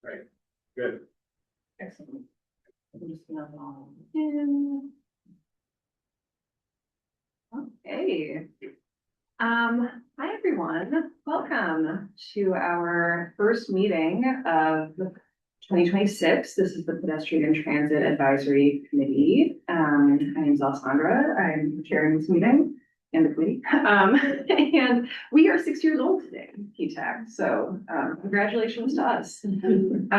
Right. Good. Excellent. I'm just gonna log in. Okay. Hi everyone. Welcome to our first meeting of 2026. This is the Pedestrian Transit Advisory Committee. My name is Alessandra. I'm chairing this meeting and the committee. And we are 6 years old today, PTAC. So congratulations to us. And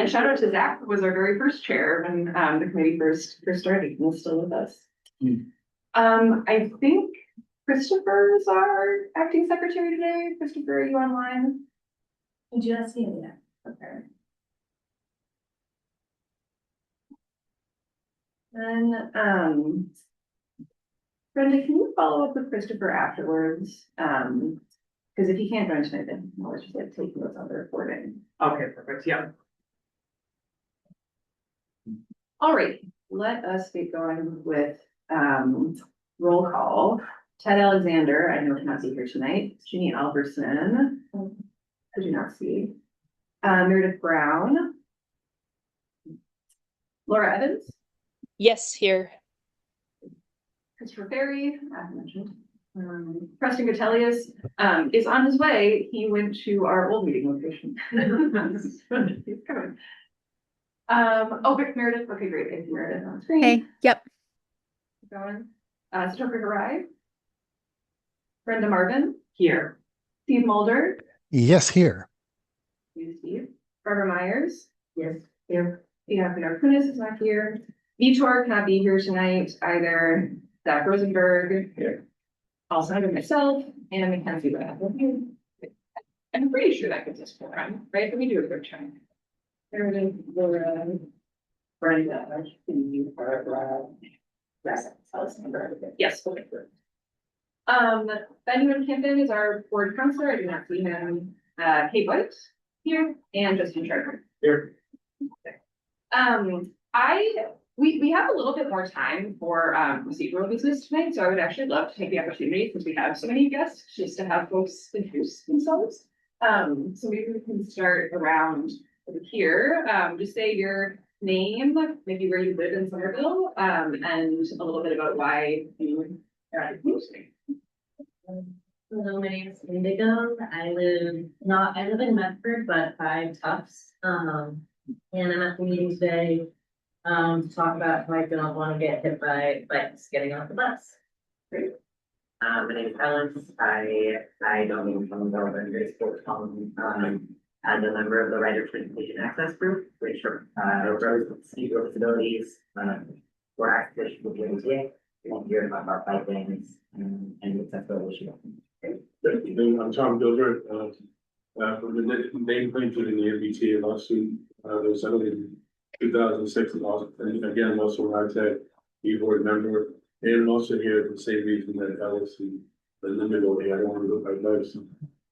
shout out to Zach, who was our very first chair when the committee first started and is still with us. I think Christopher is our acting secretary today. Christopher, are you online? Did you not see it yet? Okay. And Brenda, can you follow up with Christopher afterwards? Because if he can't join tonight, then I'll just like take notes on the recording. Okay, perfect. Yeah. All right, let us get going with roll call. Ted Alexander, I know cannot be here tonight. Ginny Albertson, I do not see. Meredith Brown. Laura Evans. Yes, here. Christopher Ferry, as mentioned. Preston Gutelius is on his way. He went to our old meeting location. He's coming. Oh, Vic Meredith. Okay, great. Thank you, Meredith on screen. Hey, yep. Keep going. Stoker Harai. Brenda Marvin. Here. Steve Mulder. Yes, here. You, Steve. Barbara Myers. Yes. Here. Pinar Kunis is not here. Vitor cannot be here tonight either. Zach Rosenberg. Here. Also, I myself and Mackenzie Webb. I'm pretty sure that gets us full run, right? Let me do a quick check. Meredith, Laura, Brenda, Steve, Barbara. Yes, okay, good. Benjamin Camden is our board counselor. I do not see him. Kate White here and Justin Charter. Here. We have a little bit more time for procedural business tonight, so I would actually love to take the opportunity, since we have so many guests, just to have folks introduce themselves. So maybe we can start around over here. Just say your name, maybe where you live in Somerville, and a little bit about why you are hosting. Hello, my name is Indigo. I live in Medford, but by Tufts. And I'm at the meeting today to talk about how I don't want to get hit by bikes getting off the bus. Great. My name is Alex. I don't even from the Northern Grade Sports Column as a member of the Writer Transportation Access Group, which rose with speaker disabilities for access with the PTAC. And hear about bike lanes and accessibility issues. I'm Tom Gilbert. For the name printed in the MBTA lawsuit, that was settled in 2006. And again, I'm also a RTAC board member, and I'm also here for the same reason that Alice and Linda over here. I don't want to go by bikes. I'm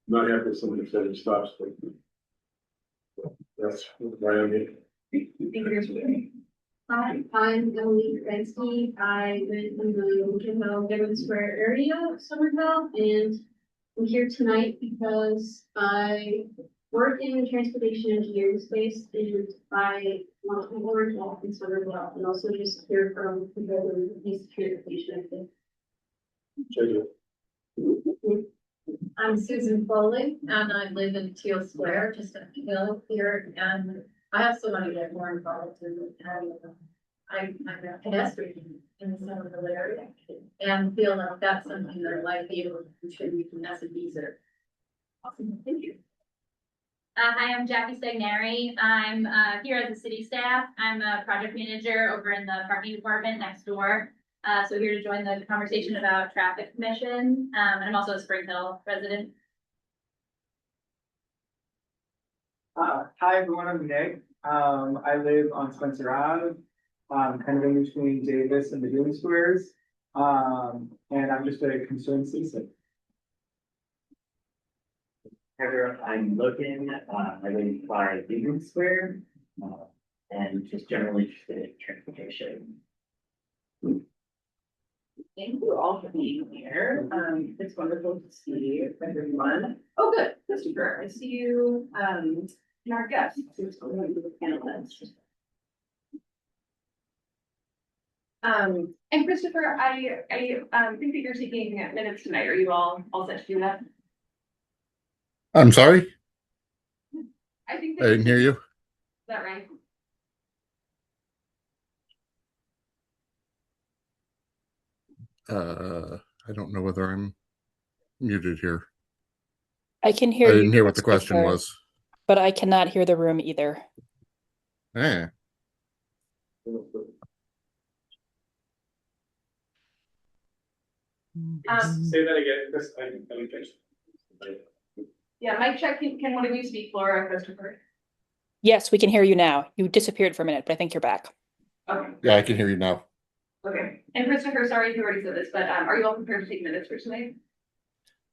not happy if someone said it stops. But that's why I'm here. Thank you. Hi, I'm Emily Kransky. I live in the Devon Square area of Somerville, and I'm here tonight because I work in the transportation engineering space, and I want to more involved in Somerville, and also just hear from people who use transportation. I'm Susan Foley, and I live in Teal Square, just a hill here, and I also want to get more involved in I'm a pedestrian in the Somerville area, and feel like that's something that I might be able to contribute to Massachusetts. Awesome, thank you. Hi, I'm Jackie Stagneri. I'm here as a city staff. I'm a project manager over in the parking department next door. So here to join the conversation about traffic commission. And I'm also a Spring Hill resident. Hi everyone, I'm Nick. I live on Spencer Ave, kind of in between Davis and the Dune Squares. And I'm just a concerned citizen. I'm looking, I live by Union Square, and just generally interested in transportation. Thank you all for being here. It's wonderful to see everyone. Oh, good. Christopher, I see you. and our guests, who's going to be the panelists. And Christopher, I think that you're taking minutes tonight. Are you all set to do that? I'm sorry, I think I didn't hear you. Is that right? I don't know whether I'm muted here. I can hear I you. didn't hear what the question Christopher, was. but I cannot hear the room either. Eh. Say that again, Chris, I didn't catch. Yeah, mic check. Can one of you speak, Laura and Christopher? Yes, we can hear you now. You disappeared for a minute, but I think you're back. Okay. Yeah, I can hear you now. Okay. And Christopher, sorry if you already said this, but are you all prepared to take minutes for tonight?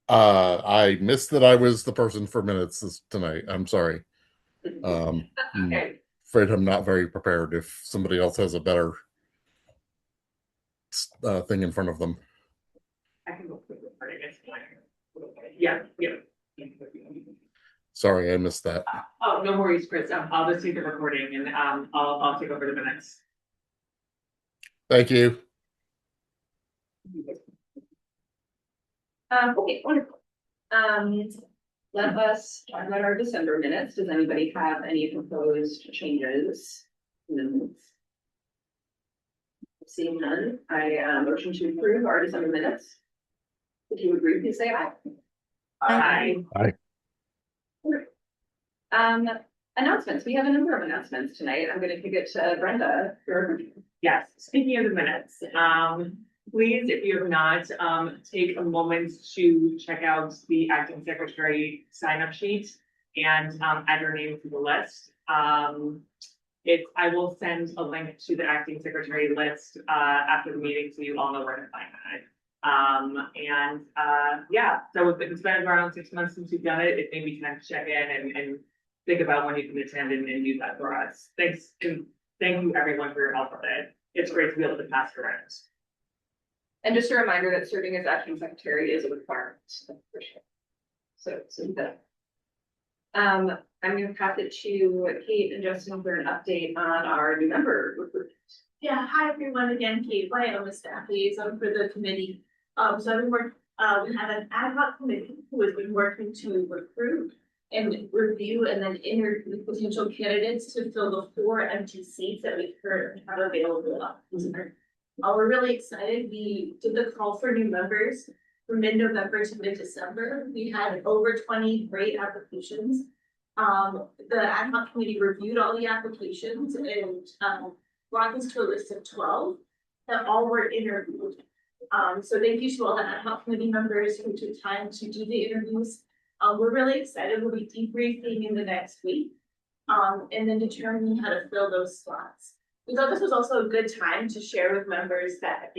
I missed that I was the person for minutes tonight. I'm sorry. Okay. Afraid I'm not very prepared if somebody else has a better thing in front of them. I can go quick recording. Yeah. Sorry, I missed that. Oh, no worries, Chris. I'll just take the recording and I'll take over the minutes. Thank you. Okay, wonderful. Let us talk about our December minutes. Does anybody have any proposed changes in the minutes? Seeing none, I motion to approve our December minutes. If you agree, please say aye. Aye. Announcements. We have a number of announcements tonight. I'm going to kick it to Brenda. Yes, speaking of the minutes, please, if you have not, take a moment to check out the acting secretary sign-up sheet and add your name to the list. I will send a link to the acting secretary list after the meeting, so you all know where to find that. Yeah, so it's been around 6 months since you've done it. It may be time to check in and think about when you can attend and use that for us. Thanks, and thank you everyone for your help with it. It's great to be able to pass it around. And just a reminder that serving as acting secretary is a requirement for sure. So that. I'm going to pass it to Kate and Justin for an update on our new member recruitment. Yeah, hi everyone, again, Kate, I am a staff liaison for the committee. So I've been working, we have an ad hoc committee who has been working to recruit and review and then interview potential candidates to fill the 4 empty seats that we currently have available. We're really excited. We did the call for new members from mid-November to mid-December. We had over 20 great applications. The ad hoc committee reviewed all the applications and brought us to a list of 12 that all were interviewed. So thank you to all the ad hoc committee members who took time to do the interviews. We're really excited. We'll be debriefing in the next week and then determining how to fill those slots. We thought this was also a good time to share with members that,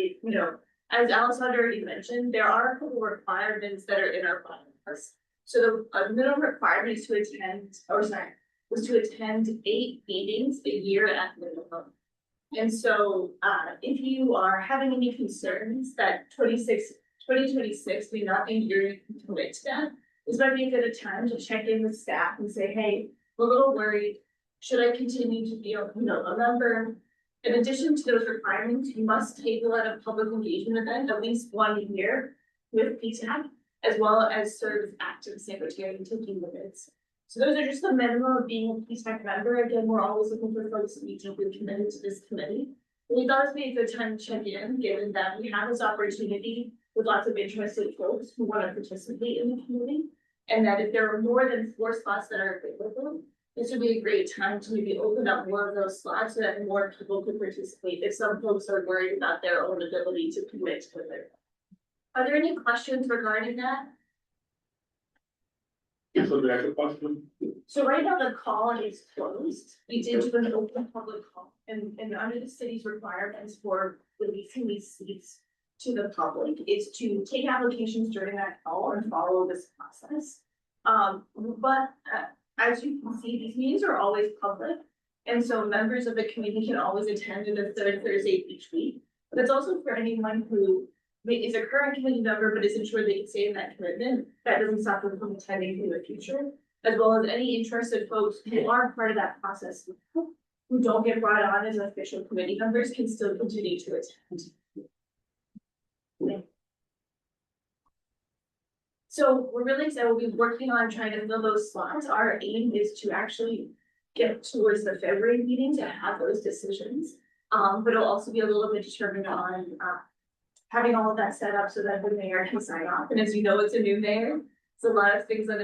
as Alice had already mentioned, there are a couple requirements that are in our bylaws. So the minimum requirement is was to attend 8 meetings a year at minimum. And so if you are having any concerns that 2026 may not be your year to commit to that, this might be a good time to check in with staff and say, hey, I'm a little worried. Should I continue to be a member? In addition to those requirements, you must table at a public engagement event at least 1 year with PTAC, as well as serve as active secretary taking the bids. So those are just the minimum of being a PTAC member. Again, we're always looking for folks to be deeply committed to this committee. And we thought it would be a good time to check in, given that we have this opportunity with lots of interested folks who want to participate in the committee. And that if there are more than 4 slots that are available, this would be a great time to maybe open up more of those slots so that more people could participate if some folks are worried about their own ability to commit to it. Are there any questions regarding that? So the actual question. So right now the call is closed. We did do an open public call and under the city's requirements for releasing these seats to the public is to take applications during that call and follow this process. As you can see, these meetings are always public. And so members of the committee can always attend on the 3rd Thursday each week. But it's also for anyone who is a current committee member, but isn't sure they can stay in that commitment. That doesn't stop them from attending in the future. as well as any interested folks who are part of that process, who don't get brought on as official committee members can still continue to attend. So we're really excited. We'll be working on trying to fill those slots. Our aim is to actually get towards the February meeting to have those decisions. But it'll also be a little bit determined on having all of that set up so that the mayor can sign off. And as you know, it's a new mayor. It's a lot of things on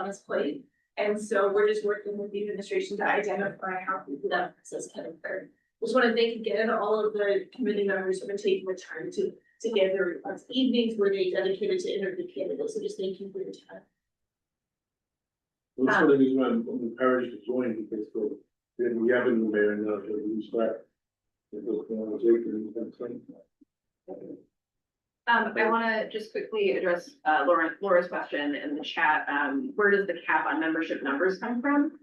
his plate. And so we're just working with the administration to identify how that process can occur. Just want to thank again all of the committee members who have taken the time to get their evenings where they dedicated to interview candidates. So just thank you for your time. That's one of the reasons I'm encouraged to join, because we have a new mayor now, so we start. I want to just quickly address Laura's question in the chat. Where does the cap on membership numbers come from?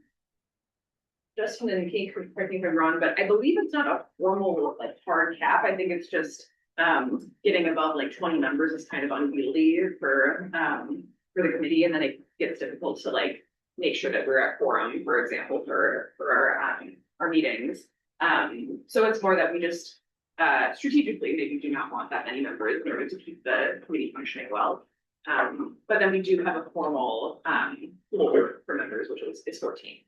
Justin and Kate, correct me if I'm wrong, but I believe it's not a formal like hard cap. I think it's just getting above like 20 members is kind of unwieldy for the committee, and then it gets difficult to like make sure that we're at quorum, for example, for our meetings. So it's more that we just strategically maybe do not want that many members in order to keep the committee functioning well. But then we do have a formal floor for members, which is 14.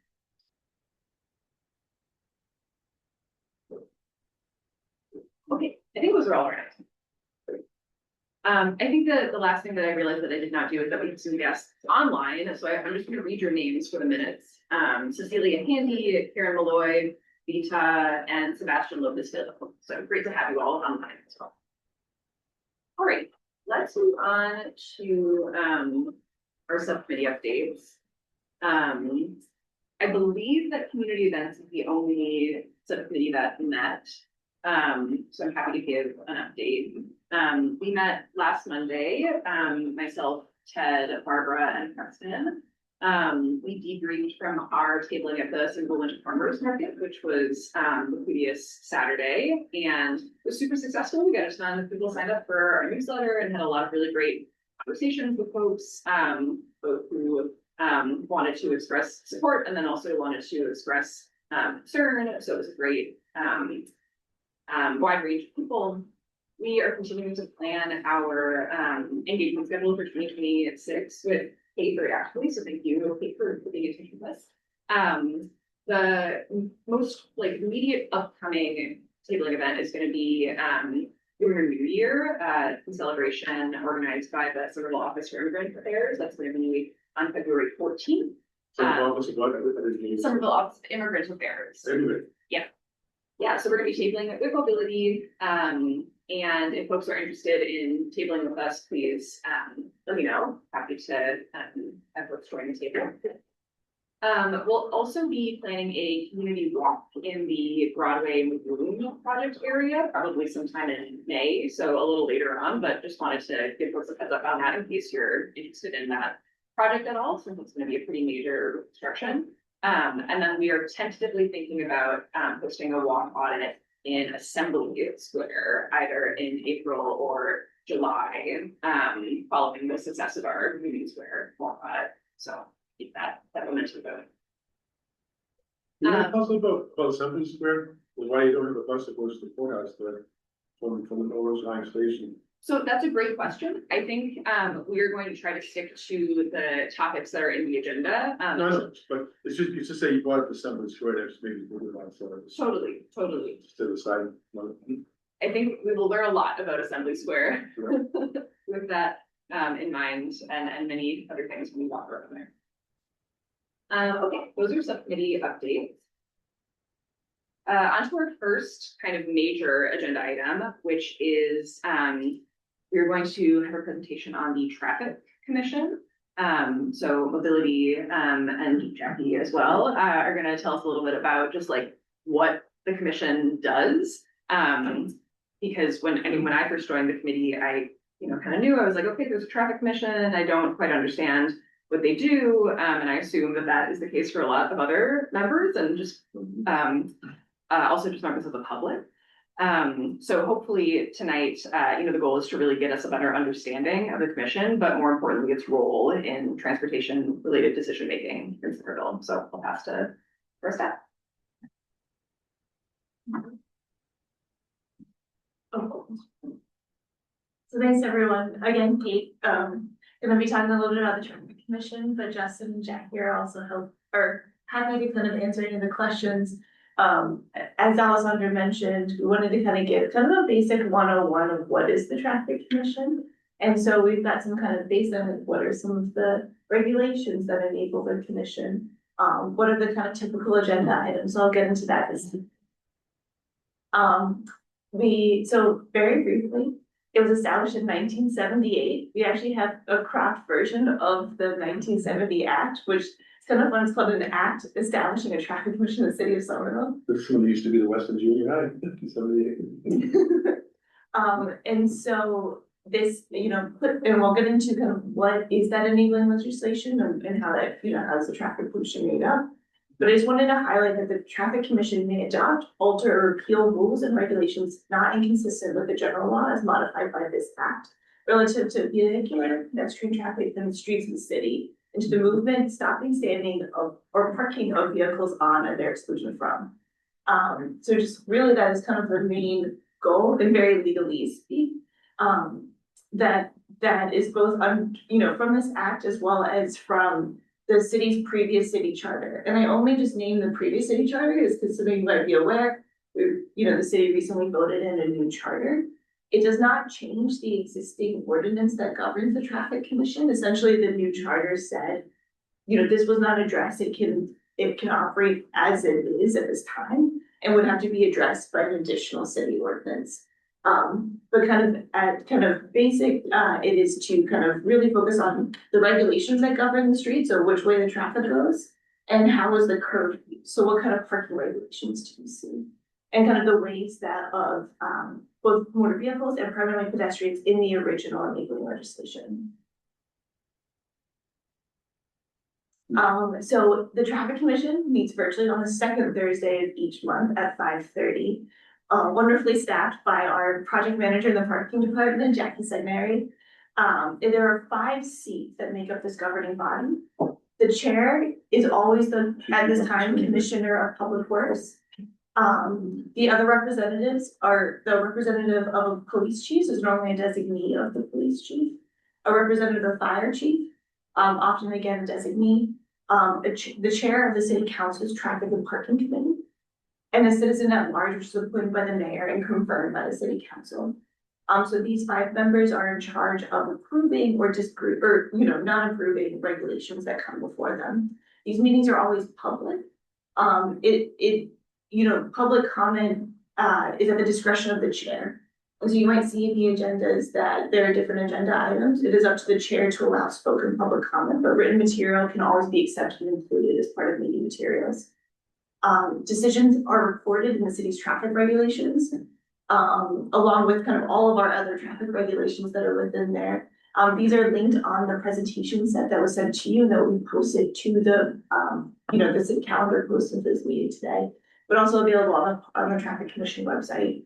Okay, I think those are all right. I think the last thing that I realized that I did not do is that we have some guests online. So I'm just going to read your names for the minutes. Cecilia Handy, Karen Malloy, Vita, and Sebastian Lopez. So great to have you all online as well. All right, let's move on to our subcommittee updates. I believe that community events is the only subcommittee that met. So I'm happy to give an update. We met last Monday, myself, Ted, Barbara, and Preston. We debriefed from our tabling at the Somerville Farmers Market, which was the previous Saturday, and it was super successful. We got a ton of people signed up for our newsletter and had a lot of really great conversations with folks, both who wanted to express support and then also wanted to express concern. So it was a great wide range of people. We are continuing to plan our engagement schedule for 2026 with Kate very actively. So thank you, Kate, for being attention to this. The most like immediate upcoming tabling event is going to be Lunar New Year celebration organized by the Somerville Office for Immigrant Affairs. That's going to be on February 14th. Somerville Office of Immigrant Affairs. Yeah, so we're going to be tabling with mobility. And if folks are interested in tabling with us, please let me know. Happy to have folks join the table. We'll also be planning a community walk in the Broadway Maroon project area, probably sometime in May, so a little later on, but just wanted to give folks a heads up on that in case you're interested in that project at all, since it's going to be a pretty major construction. And then we are tentatively thinking about hosting a walk audit in Assembly Square, either in April or July, following the success of our Union Square walk audit. So keep that momentum going. You know, also about Assembly Square, why you don't have a bus that goes to the courthouse there from the Orange Line station? So that's a great question. I think we are going to try to stick to the topics that are in the agenda. No, but it's just say you brought up Assembly Square, there's maybe move it on. So Totally. Just to the side. I think we will learn a lot about Assembly Square with that in mind, and many other things when we walk around there. Okay, those are subcommittee updates. On to our first kind of major agenda item, which is we're going to have a presentation on the Traffic Commission. So Mobility and Jackie as well are going to tell us a little bit about just like what the commission does. Because when I first joined the committee, I kind of knew, I was like, okay, there's a Traffic Commission. I don't quite understand what they do. And I assume that is the case for a lot of other members and just also just members of the public. So hopefully tonight, the goal is to really get us a better understanding of the commission, but more importantly, its role in transportation related decision making in Somerville. So I'll pass to first step. Oh. So thanks, everyone. Again, Kate, gonna be talking a little bit about the traffic commission, but Justin and Jack here also help, or happy to kind of answer any of the questions. As Alessandra mentioned, we wanted to kind of give kind of a basic 101 of what is the traffic commission. And so we've got some kind of baseline of what are some of the regulations that enable the commission. What are the kind of typical agenda items? So I'll get into that this. So very briefly, it was established in 1978. We actually have a craft version of the 1970 Act, which is kind of fun. It's called an act establishing a traffic commission in the city of Somerville. This one used to be the Western Junior High, 1978. And so this, and we'll get into kind of what is that enabling legislation and how that, how is the traffic commission made up. But I just wanted to highlight that the traffic commission may adopt, alter, or repeal rules and regulations not inconsistent with the general law as modified by this act relative to vehicular, pedestrian traffic in the streets of the city, and to the movement, stopping, standing of, or parking of vehicles on and their exclusion from. So just really that is kind of the main goal and very legalese, that is both from this act as well as from the city's previous city charter. And I only just named the previous city charter is because some of you might be aware, the city recently voted in a new charter. It does not change the existing ordinance that governs the traffic commission. Essentially, the new charter said, this was not addressed. It can operate as it is at this time and would have to be addressed by an additional city ordinance. But kind of basic, it is to kind of really focus on the regulations that govern the streets, or which way the traffic goes, and how is the curve used. So what kind of parking regulations do you see? And kind of the ways that of both motor vehicles and primarily pedestrians in the original enabling legislation. So the traffic commission meets virtually on the second Thursday of each month at 5:30. Wonderfully staffed by our project manager in the parking department, Jackie Segneri. There are 5 seats that make up this governing body. The chair is always at this time, Commissioner of Public Works. The other representatives are the representative of a police chief, is normally a designee of the police chief, a representative of the fire chief, often again a designee, the chair of the city council's traffic and parking committee, and a citizen at large, which is appointed by the mayor and confirmed by the city council. So these 5 members are in charge of approving or not approving regulations that come before them. These meetings are always public. Public comment is at the discretion of the chair. And so you might see in the agendas that there are different agenda items. It is up to the chair to allow spoken public comment, but written material can always be accepted and included as part of meeting materials. Decisions are recorded in the city's traffic regulations, along with kind of all of our other traffic regulations that are within there. These are linked on the presentation set that was sent to you that we posted to the city calendar posted this meeting today, but also available on the traffic commission website.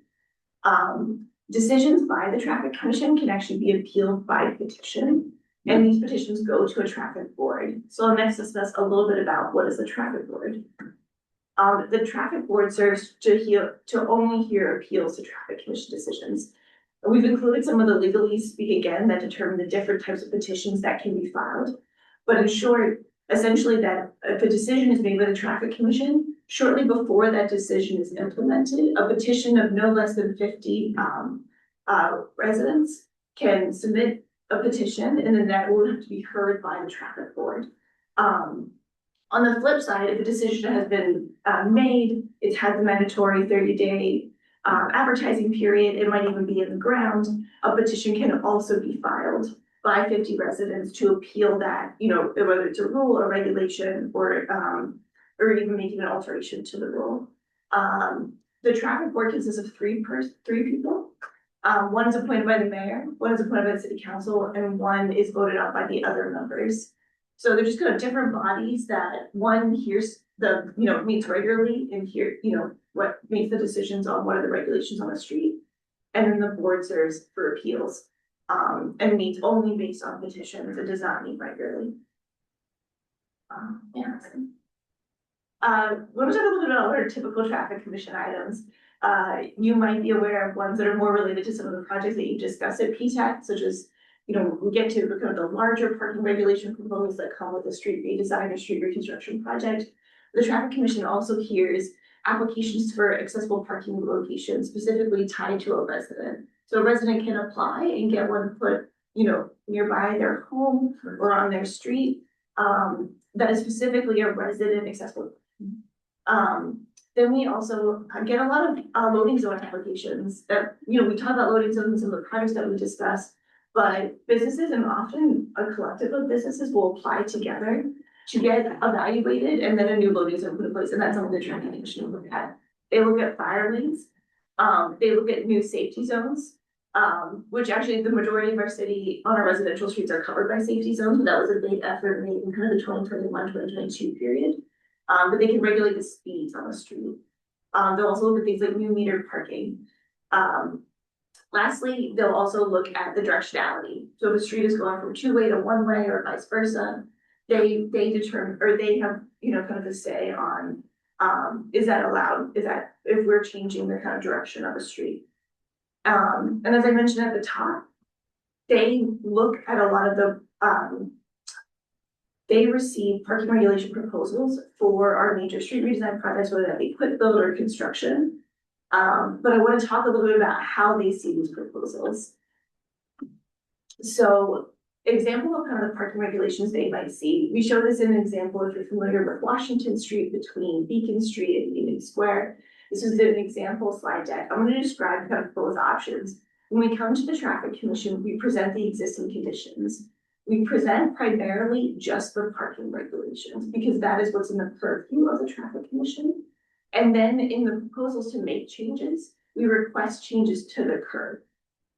Decisions by the traffic commission can actually be appealed by petition, and these petitions go to a traffic board. So I'll next discuss a little bit about what is a traffic board. The traffic board serves to only hear appeals to traffic commission decisions. We've included some of the legalese speak again that determine the different types of petitions that can be filed. But in short, essentially that if a decision is made by the traffic commission, shortly before that decision is implemented, a petition of no less than 50 residents can submit a petition, and then that will have to be heard by the traffic board. On the flip side, if a decision has been made, it's had the mandatory 30-day advertising period, it might even be in the ground, a petition can also be filed by 50 residents to appeal that, whether it's a rule or regulation or even making an alteration to the rule. The traffic board consists of three people. One is appointed by the mayor, one is appointed by the city council, and one is voted out by the other members. So they're just kind of different bodies that one hears the, meets regularly and what makes the decisions on what are the regulations on the street. And then the board serves for appeals, and meets only based on petitions. It does not meet regularly. Yeah. Let me talk a little bit about our typical traffic commission items. You might be aware of ones that are more related to some of the projects that you discussed at PTAC, such as, we get to kind of the larger parking regulation proposals that come with a street redesign or street reconstruction project. The traffic commission also hears applications for accessible parking locations specifically tied to a resident. So a resident can apply and get one put, nearby their home or on their street, that is specifically a resident accessible. Then we also get a lot of loading zone applications that, we talk about loading zones in some of the projects that we discussed, but businesses and often a collective of businesses will apply together to get evaluated and then a new loading zone put in place, and that's something the traffic commission will look at. They look at fire lanes, they look at new safety zones, which actually the majority of our city on our residential streets are covered by safety zones, but that was a big effort made in kind of the 2021-2022 period. But they can regulate the speeds on the street. They'll also look at things like new metered parking. Lastly, they'll also look at the directionality. So if a street is going from two-way to one-way or vice versa, they determine, or they have, kind of a say on, is that allowed? Is that if we're changing the kind of direction of a street? And as I mentioned at the top, they look at a lot of the, they receive parking regulation proposals for our major street redesign projects, whether that be quick build or construction. But I want to talk a little bit about how they see these proposals. So, example of kind of the parking regulations they might see. We show this in an example if you're familiar with Washington Street between Beacon Street and Union Square. This is an example slide deck. I'm going to describe kind of both options. When we come to the traffic commission, we present the existing conditions. We present primarily just the parking regulations because that is what's in the purview of the traffic commission. And then in the proposals to make changes, we request changes to the curb.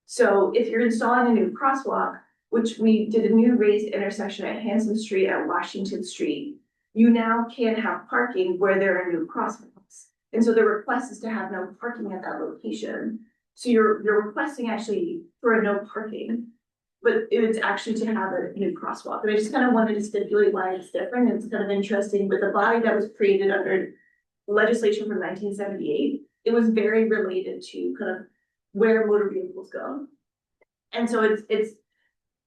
So if you're installing a new crosswalk, which we did a new raised intersection at Hanson Street at Washington Street, you now can't have parking where there are new crosswalks. And so the request is to have no parking at that location. So you're requesting actually for a no parking, but it's actually to have a new crosswalk. And I just kind of wanted to stipulate why it's different. It's kind of interesting with the body that was created under legislation from 1978. It was very related to kind of where motor vehicles go. And so it's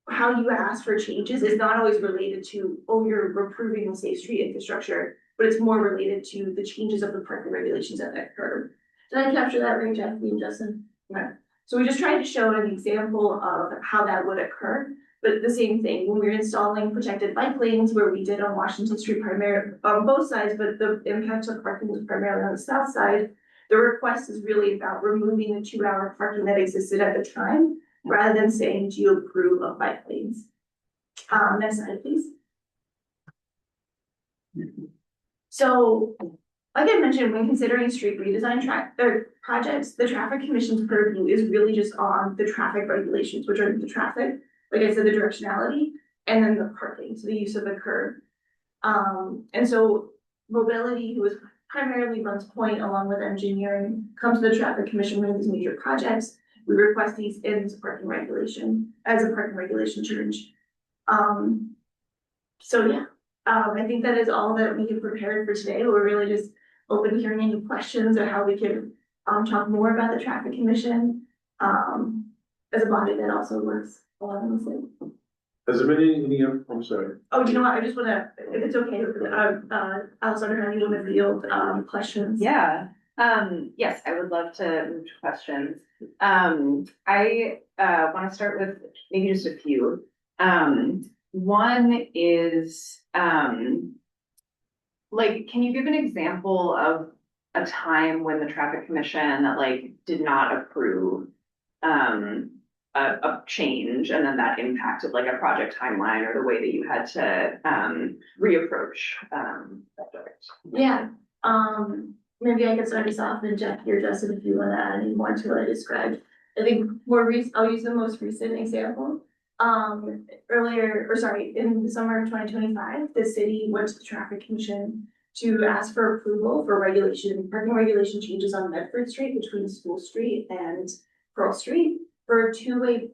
how you ask for changes is not always related to, oh, you're approving safe street infrastructure, but it's more related to the changes of the parking regulations at that curb. Did I capture that right, Jackie and Justin? Okay. So we just tried to show an example of how that would occur, but the same thing when we're installing protected bike lanes where we did on Washington Street primarily on both sides, but the impact of parking was primarily on the south side. The request is really about removing the 2-hour parking that existed at the time, rather than saying, do you approve of bike lanes? Next slide, please. So, like I mentioned, when considering street redesign projects, the traffic commission's purview is really just on the traffic regulations, which are the traffic, like I said, the directionality, and then the parking, so the use of the curb. And so mobility, who is primarily runs point along with engineering, comes to the traffic commission with these major projects. We request these in as a parking regulation change. So yeah, I think that is all that we have prepared for today. We're really just open to hearing any questions or how we can talk more about the traffic commission as a body that also works along the same. Has there been any, I'm sorry. Oh, do you know what? I just wanna, if it's okay, Alexander, how do you wanna field questions? Yeah, yes, I would love to move to questions. I wanna start with maybe just a few. One is, like, can you give an example of a time when the traffic commission like did not approve a change and then that impacted like a project timeline or the way that you had to reapproach that project? Yeah, maybe I could start us off and Jackie or Justin, if you want to add any more to what I described. I think I'll use the most recent example. earlier, or sorry, in the summer of 2025, the city went to the traffic commission to ask for approval for parking regulation changes on Medford Street between School Street and Pearl Street for a two-way,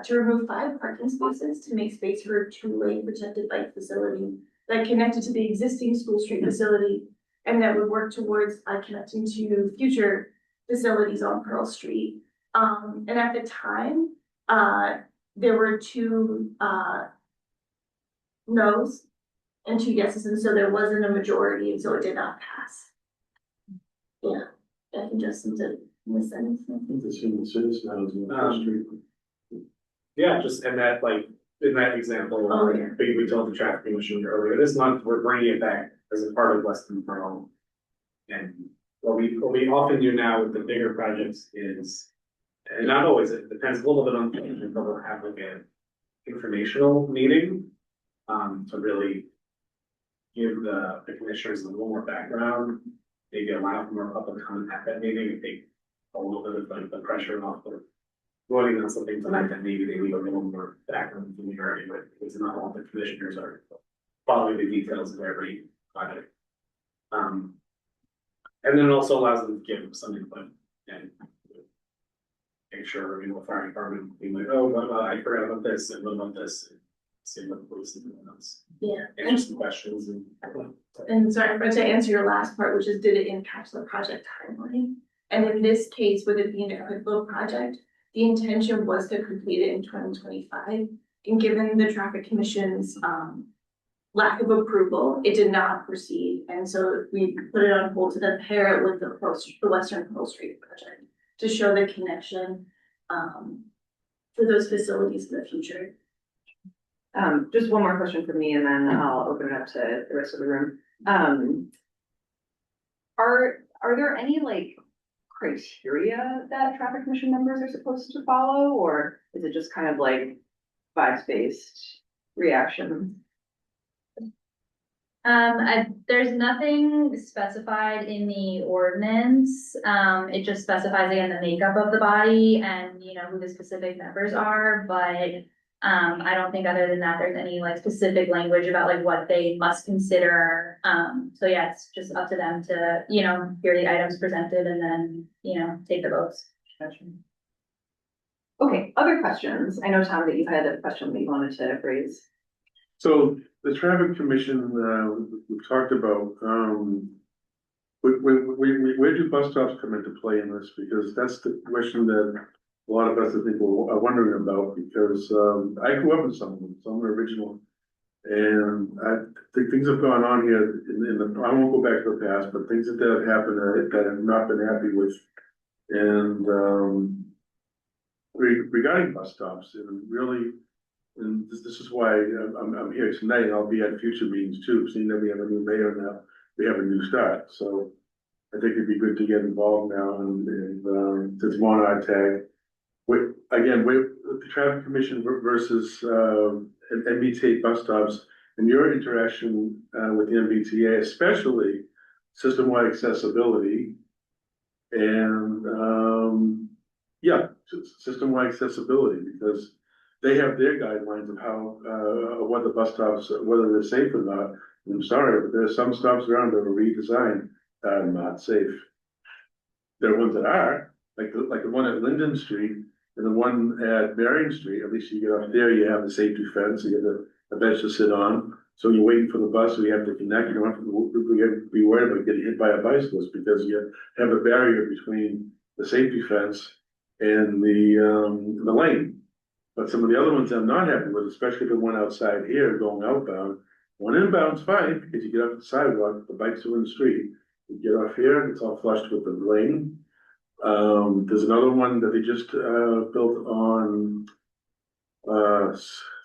to remove 5 parking spaces to make space for a two-way protected bike facility that connected to the existing School Street facility and that would work towards connecting to future facilities on Pearl Street. And at the time, there were 2 no's and 2 yeses, and so there wasn't a majority, and so it did not pass. Yeah, I think Justin did miss anything. The senior citizen housing on the street. Yeah, just, and that, like, in that example, Oh, yeah. we told the traffic commission earlier this month, we're bringing it back as a part of Western Pearl. And what we often do now with the bigger projects is, and not always, it depends a little bit on, but we'll have like an informational meeting. To really give the commissioners a little more background, maybe allow for more public comment at that meeting, and take a little bit of like the pressure off the voting on something tonight that maybe they need a little more background from the area, but because not all the commissioners are following the details of every project. And then it also allows them to give some input and make sure, you know, the fire department being like, oh, well, I forgot about this, and what about this? And see what the police and everyone else. Yeah. Answer some questions and. And sorry, but to answer your last part, which is did it impact the project timeline? And in this case, with it being a quick little project, the intention was to complete it in 2025. And given the traffic commission's lack of approval, it did not proceed. And so we put it on hold to then pair it with the Western Pearl Street project to show the connection for those facilities in the future. Just one more question from me and then I'll open it up to the rest of the room. Are there any like criteria that traffic commission members are supposed to follow, or is it just kind of like vibes-based reaction? There's nothing specified in the ordinance. It just specifies again the makeup of the body and, you know, who the specific members are, but I don't think other than that, there's any like specific language about like what they must consider. So yeah, it's just up to them to, you know, hear the items presented and then, you know, take the votes. Okay, other questions? I know, Tom, that you had a question that you wanted to raise. So the traffic commission, we've talked about, where do bus stops come into play in this? Because that's the question that a lot of us, I think, are wondering about, because I grew up in Somerville original. And I think things have gone on here I won't go back to the past, but things that have happened that I've not been happy with. And regarding bus stops, and really, and this is why I'm here tonight, and I'll be at future meetings too, seeing that we have a new mayor now, we have a new start, so I think it'd be good to get involved now, and this one tag. With the traffic commission versus an MBTA bus stops, and your interaction with the MBTA, especially system-wide accessibility, and system-wide accessibility, because they have their guidelines of how what the bus stops, whether they're safe or not. And I'm sorry, but there are some stops around that are redesigned that are not safe. There are ones that are, like the one at Linden Street and the one at Bering Street. At least you get up there, you have the safety fence, you get a bench to sit on. So you're waiting for the bus, so you have to connect. You don't have to be worried about getting hit by a bicyclist, because you have a barrier between the safety fence and the lane. But some of the other ones I'm not happy with, especially the one outside here going outbound. One inbound's fine, because you get off the sidewalk, the bikes are in the street. You get off here, it's all flushed with the lane. There's another one that they just built on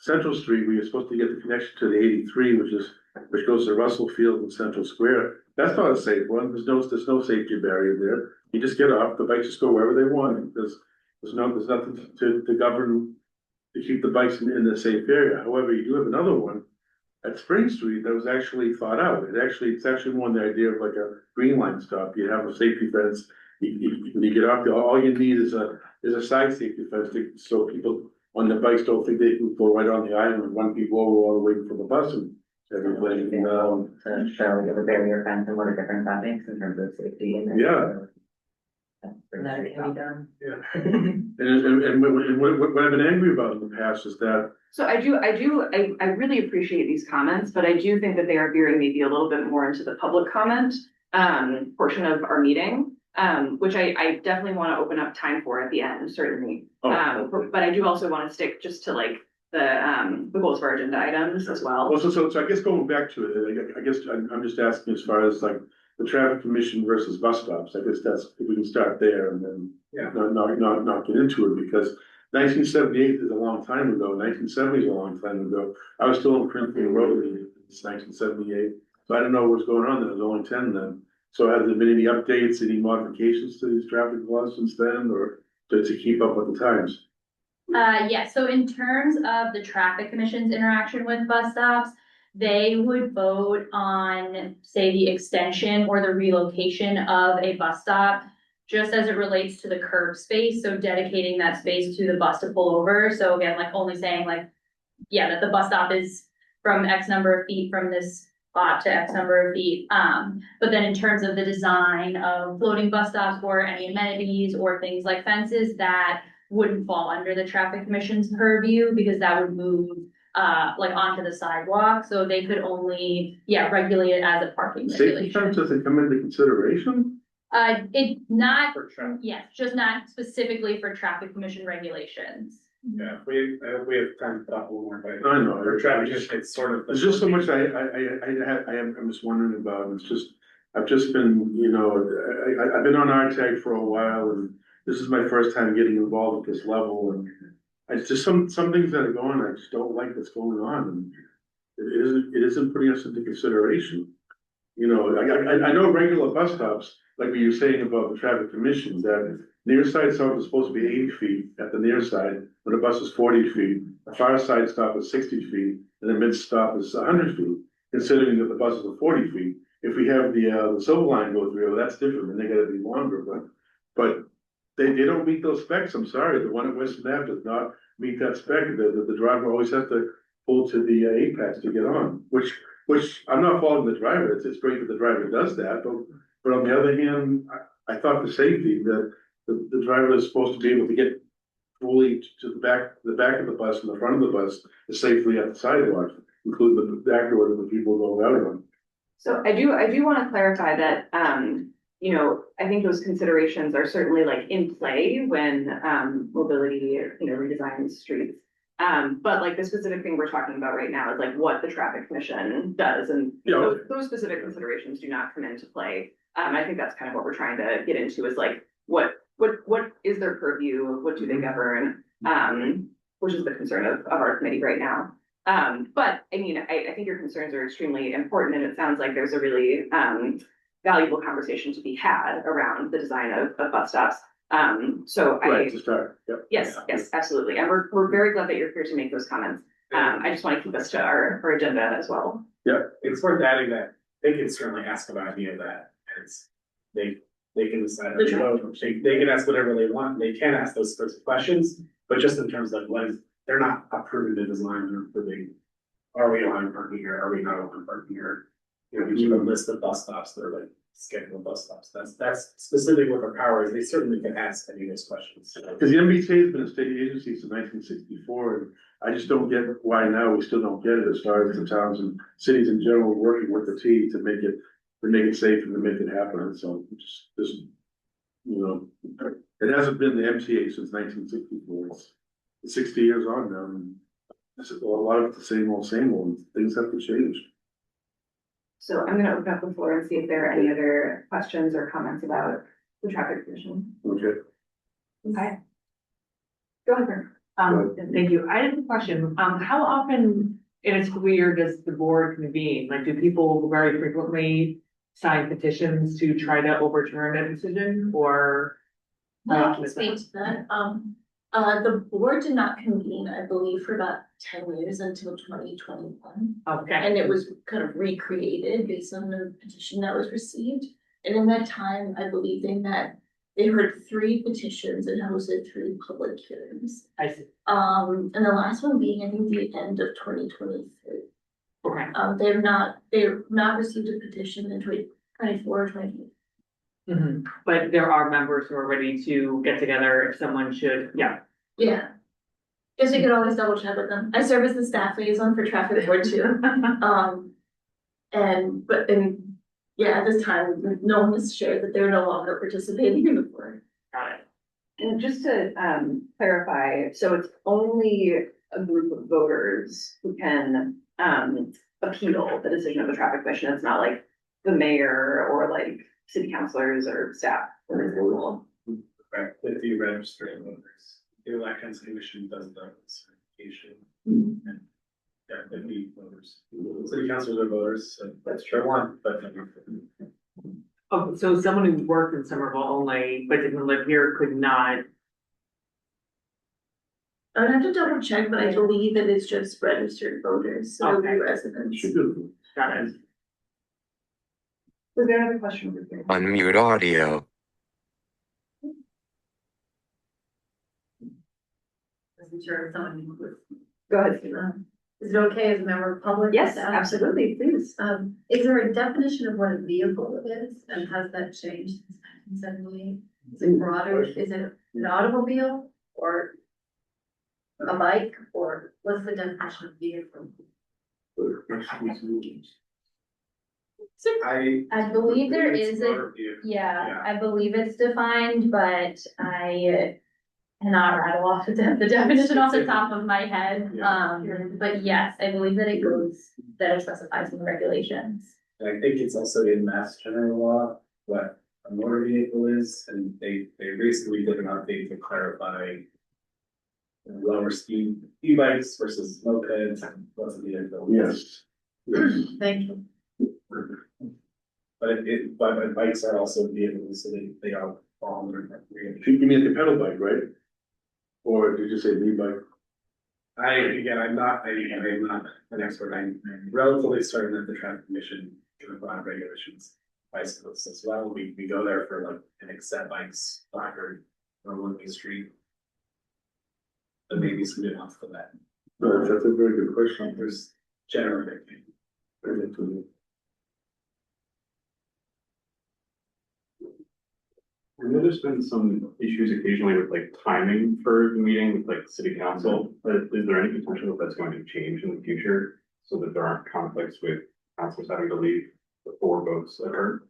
Central Street, where you're supposed to get the connection to the 83, which goes to Russell Field and Central Square. That's not a safe one. There's no safety barrier there. You just get off, the bikes just go wherever they want. There's nothing to govern to keep the bikes in a safe area. However, you do have another one at Spring Street that was actually thought out. It's actually more the idea of like a green line stop. You have a safety fence. When you get off there, all you need is a side safety fence so people on the bikes don't think they can go right on the island, one people over while they're waiting for the bus and everything, To show the barrier fence and what are different topics in terms of safety and. Yeah. That it can be done. yeah. And what I've been angry about in the past is that, So I really appreciate these comments, but I do think that they are veering maybe a little bit more into the public comment portion of our meeting, which I definitely want to open up time for at the end, certainly. But I do also want to stick just to like the goals for our agenda items as well. well, so I guess going back to it, I guess I'm just asking as far as like the traffic commission versus bus stops. I guess that's, if we can start there and then not get into it, because 1978 is a long time ago, 1970 is a long time ago. I was still in Princeton Road in 1978, so I don't know what's going on. There was only 10 then. So has there been any updates, any modifications to these traffic laws since then, or to keep up with the times? Yeah, so in terms of the traffic commission's interaction with bus stops, they would vote on, say, the extension or the relocation of a bus stop, just as it relates to the curb space, so dedicating that space to the bus to pull over. So again, like only saying like, yeah, that the bus stop is from X number of feet from this spot to X number of feet. But then in terms of the design of floating bus stops or any amenities or things like fences, that wouldn't fall under the traffic commission's purview, because that would move like onto the sidewalk, so they could only, regulate it as a parking Safety regulation. terms doesn't come into consideration? It not, For traffic. yes, just not specifically for traffic commission regulations. Yeah, we have time to talk a little more about it. I know. For traffic, it's sort of. There's just so much I'm just wondering about. It's just, I've just been, I've been on RTAG for a while, and this is my first time getting involved at this level, and it's just some things that are going, I just don't like what's going on, and it isn't putting us into consideration. I know regular bus stops, like what you're saying about the traffic commission, that near side stop is supposed to be 80 feet at the near side, when the bus is 40 feet, the far side stop is 60 feet, and the mid stop is 100 feet, considering that the buses are 40 feet. If we have the silver line go through, that's different, and they gotta be longer, but they don't meet those specs. I'm sorry, the one at Western Ave does not meet that spec. The driver always has to pull to the apex to get on, which I'm not faulting the driver. It's great that the driver does that, but on the other hand, I thought for safety that the driver is supposed to be able to get fully to the back of the bus and the front of the bus safely at the sidewalk, including the back door that the people go out on. So I do want to clarify that, I think those considerations are certainly like in play when mobility, redesigns streets. But like the specific thing we're talking about right now is like what the traffic commission does, and those specific considerations do not come into play. I think that's kind of what we're trying to get into, is like what is their purview, what do they govern, which is the concern of our committee right now. But I mean, I think your concerns are extremely important, and it sounds like there's a really valuable conversation to be had around the design of bus stops. So Right, to start, yep. Yes, absolutely. And we're very glad that you're here to make those comments. I just want to keep us to our agenda as well. Yeah, it's worth adding that they can certainly ask about any of that. It's, they can decide, they can ask whatever they want. They can ask those sorts of questions, but just in terms of they're not approving the design, they're approving, are we allowing parking here? Are we not allowing parking here? We keep a list of bus stops. They're like scheduled bus stops. That's specifically what their power is. They certainly can ask any of those questions. Because the MBTA has been a state agency since 1964, and I just don't get why now we still don't get it, as far as the towns and cities in general working with the T to make it safe and to make it happen. So just it hasn't been the MTA since 1964. It's 60 years on now, and it's a lot of it's the same old. Things have to change. So I'm gonna open up the floor and see if there are any other questions or comments about the traffic commission. Okay. Okay. Go ahead. Thank you. I have a question. How often in a school year does the board convene? Like, do people very frequently sign petitions to try to overturn a decision, or? I can speak to that. The board did not convene, I believe, for about 10 years until 2021. Okay. And it was kind of recreated based on the petition that was received. And in that time, I believe they met they heard 3 petitions and hosted 3 public hearings. I see. And the last one being, I think, the end of 2023. Okay. They've not received a petition in 2024 or 2025. But there are members who are ready to get together if someone should, yeah. Yeah. Guess you could always double check with them. I serve as the staff liaison for traffic board too. Yeah, at this time, no one has shared that they're no longer participating in the board. Got it. And just to clarify, so it's only a group of voters who can appeal the decision of the traffic commission. It's not like the mayor or like city councilors or staff, for example. Correct, if you register voters, the elections commission does the certification. And yeah, 50 voters, city councilors are voters, so that's true one, but. Oh, so someone who worked in Somerville only, but didn't live here could not. I would have to double check, but I believe it is just registered voters, so Okay. residents. Got it. Was there another question over here? Unmute audio. I'm sure someone would. Go ahead. Is it okay as a member of public? Yes, to ask? absolutely, please. Is there a definition of what a vehicle is and has that changed since 1978? Is it broader? Is it an automobile or a bike or what's the definition of vehicle? I believe there is a, Yeah. I believe it's defined, but I cannot rattle off the definition off the top of my head. But yes, I believe that it goes, that it specifies in the regulations. And I think it's also in Mass General Law, what a motor vehicle is, and they recently did an update to clarify lower speed e-bikes versus mopeds and what's a vehicle. Yes. Thank you. But bikes are also vehicles, so they all fall under that. You mean like a pedal bike, right? Or did you say e-bike? I'm not an expert, I'm relatively certain that the traffic commission can apply regulations. Bicycles as well, we go there for like an accept bikes, placard, or one-way street. But maybe some nuance for that. No, that's a very good question. There's general. Very good. I know there's been some issues occasionally with like timing for the meeting with like city council, but is there any potential that that's going to change in the future so that there aren't conflicts with councilors having to leave before votes occur?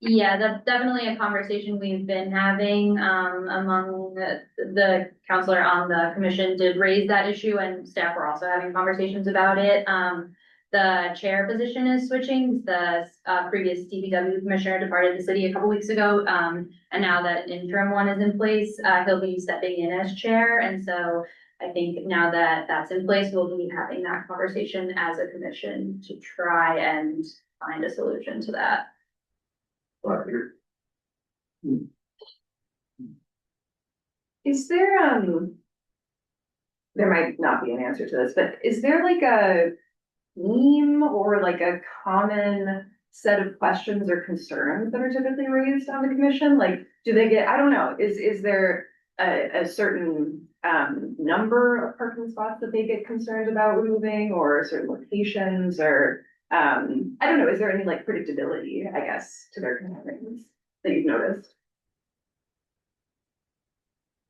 Yeah, that's definitely a conversation we've been having, among the counselor on the commission did raise that issue and staff were also having conversations about it. The chair position is switching. The previous DPW commissioner departed the city a couple weeks ago. And now that interim one is in place, he'll be stepping in as chair. And so I think now that that's in place, we'll be having that conversation as a commission to try and find a solution to that. Is there, there might not be an answer to this, but is there like a theme or like a common set of questions or concerns that are typically raised on the commission? Like, do they get, I don't know, is there a certain number of parking spots that they get concerned about removing or certain locations or I don't know, is there any like predictability, I guess, to their concerns that you've noticed?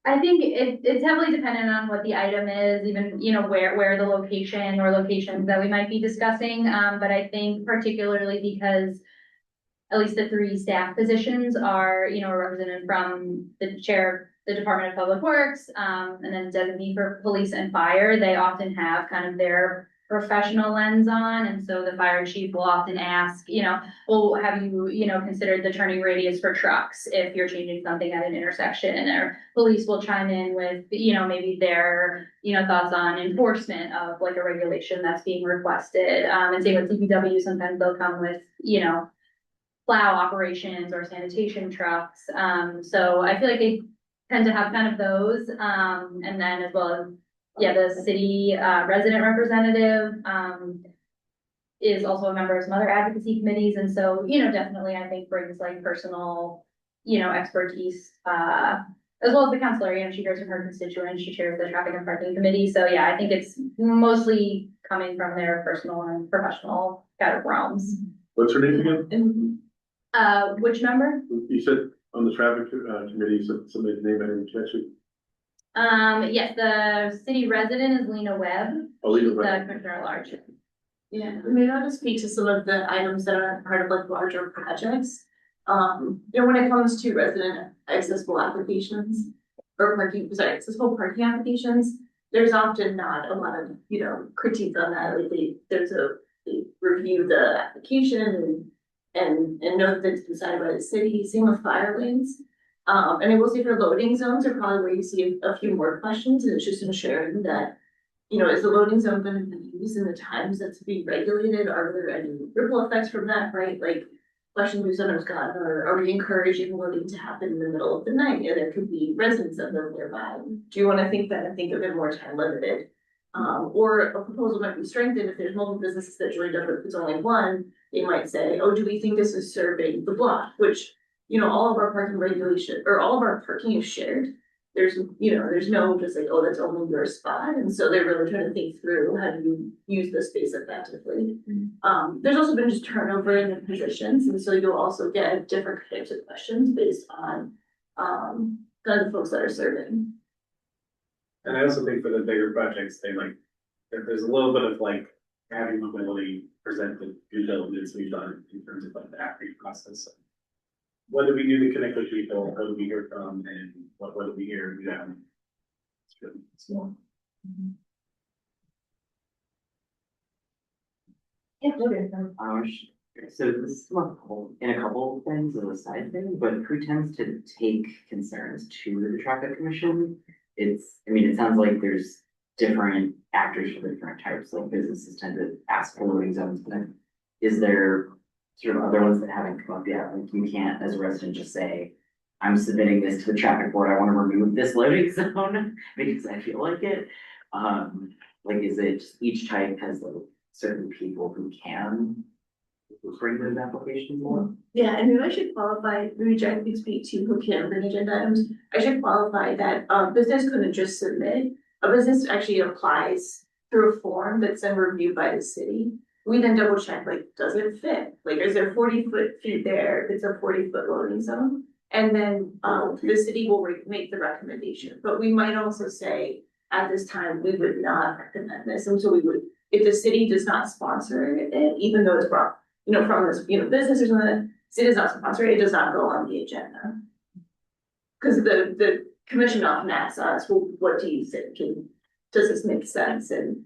I think it's heavily dependent on what the item is, even, you know, where the location or locations that we might be discussing. But I think particularly because at least the 3 staff positions are, you know, represented from the chair of the Department of Public Works, and then designee for police and fire, they often have kind of their professional lens on. And so the fire chief will often ask, you know, well, have you, you know, considered the turning radius for trucks if you're changing something at an intersection? And their police will chime in with, you know, maybe their, you know, thoughts on enforcement of like a regulation that's being requested. And same with DPW, sometimes they'll come with, you know, plow operations or sanitation trucks. So I feel like they tend to have kind of those, and then as well as, yeah, the city resident representative is also a member of some other advocacy committees. And so, you know, definitely I think brings like personal, expertise, as well as the counselor, she hears from her constituents, she chairs the traffic and parking committee. So yeah, I think it's mostly coming from their personal and professional kind of realms. What's her name again? Which member? You said on the traffic committee, somebody's name I didn't catch it. Yes, the city resident is Lena Webb. Oh, Lena She's the Webb. commissioner at large. Yeah, maybe I'll just speak to some of the items that are part of like larger projects. When it comes to resident accessible applications or accessible parking applications, there's often not a lot of, critique on that. Like they review the application and know that it's decided by the city. Same with fire lanes. And I will say for loading zones are probably where you see a few more questions, and it's just ensuring that, is the loading zone going to be used in the times that's being regulated? Are there any ripple effects from that, right? Like questions we've sometimes gotten, are we encouraging loading to happen in the middle of the night? And there could be residents that live nearby. Do you want to think of it more time limited? Or a proposal might be strengthened if there's multiple businesses that joined up, if it's only one, they might say, oh, do we think this is serving the block? Which, all of our parking regulation, or all of our parking is shared. There's no just like, oh, that's only your spot. And so they're really trying to think through how do you use the space effectively. There's also been just turnover in the positions. And so you'll also get different types of questions based on, kind of the folks that are serving. And I also think for the bigger projects, there's a little bit of like having mobility presented due diligence we've done in terms of like the application process. What do we do to connect with people? Who do we hear from? And what do we hear? It's really small. So this is in a couple of things as a side thing, but who tends to take concerns to the traffic commission? It sounds like there's different actors for different types, like businesses tend to ask for loading zones, but is there sort of other ones that haven't come up yet? Like you can't, as a resident, just say, I'm submitting this to the traffic board, I want to remove this loading zone because I feel like it. Is it just each type has like certain people who can bring those applications on? Yeah, and maybe I should qualify, maybe Jack can speak to who can bring agenda items. I should qualify that business couldn't just submit. A business actually applies through a form that's then reviewed by the city. We then double check, does it fit? Is there 40 feet there? If it's a 40-foot loading zone. And then the city will make the recommendation. But we might also say, at this time, we would not recommend this. And so we would, if the city does not sponsor it, even though it's brought, from this, business or something, the city does not sponsor it, it does not go on the agenda. Because the commission often asks us, well, what do you think? And does this make sense? And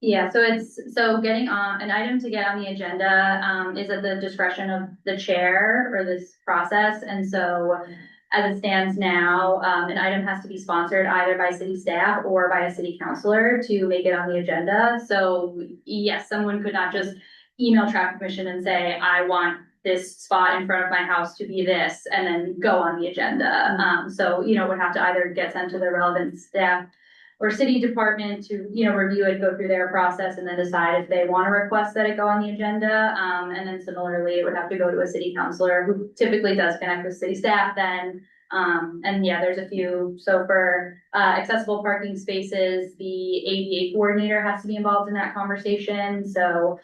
yeah, so getting on an item to get on the agenda is at the discretion of the chair for this process. And so as it stands now, an item has to be sponsored either by city staff or by a city councilor to make it on the agenda. So yes, someone could not just email traffic commission and say, I want this spot in front of my house to be this, and then go on the agenda. So, it would have to either get sent to the relevant staff or city department to, review it, go through their process, and then decide if they want to request that it go on the agenda. And then similarly, it would have to go to a city councilor who typically does connect with city staff then. And yeah, there's a few. So for accessible parking spaces, the ADA coordinator has to be involved in that conversation. So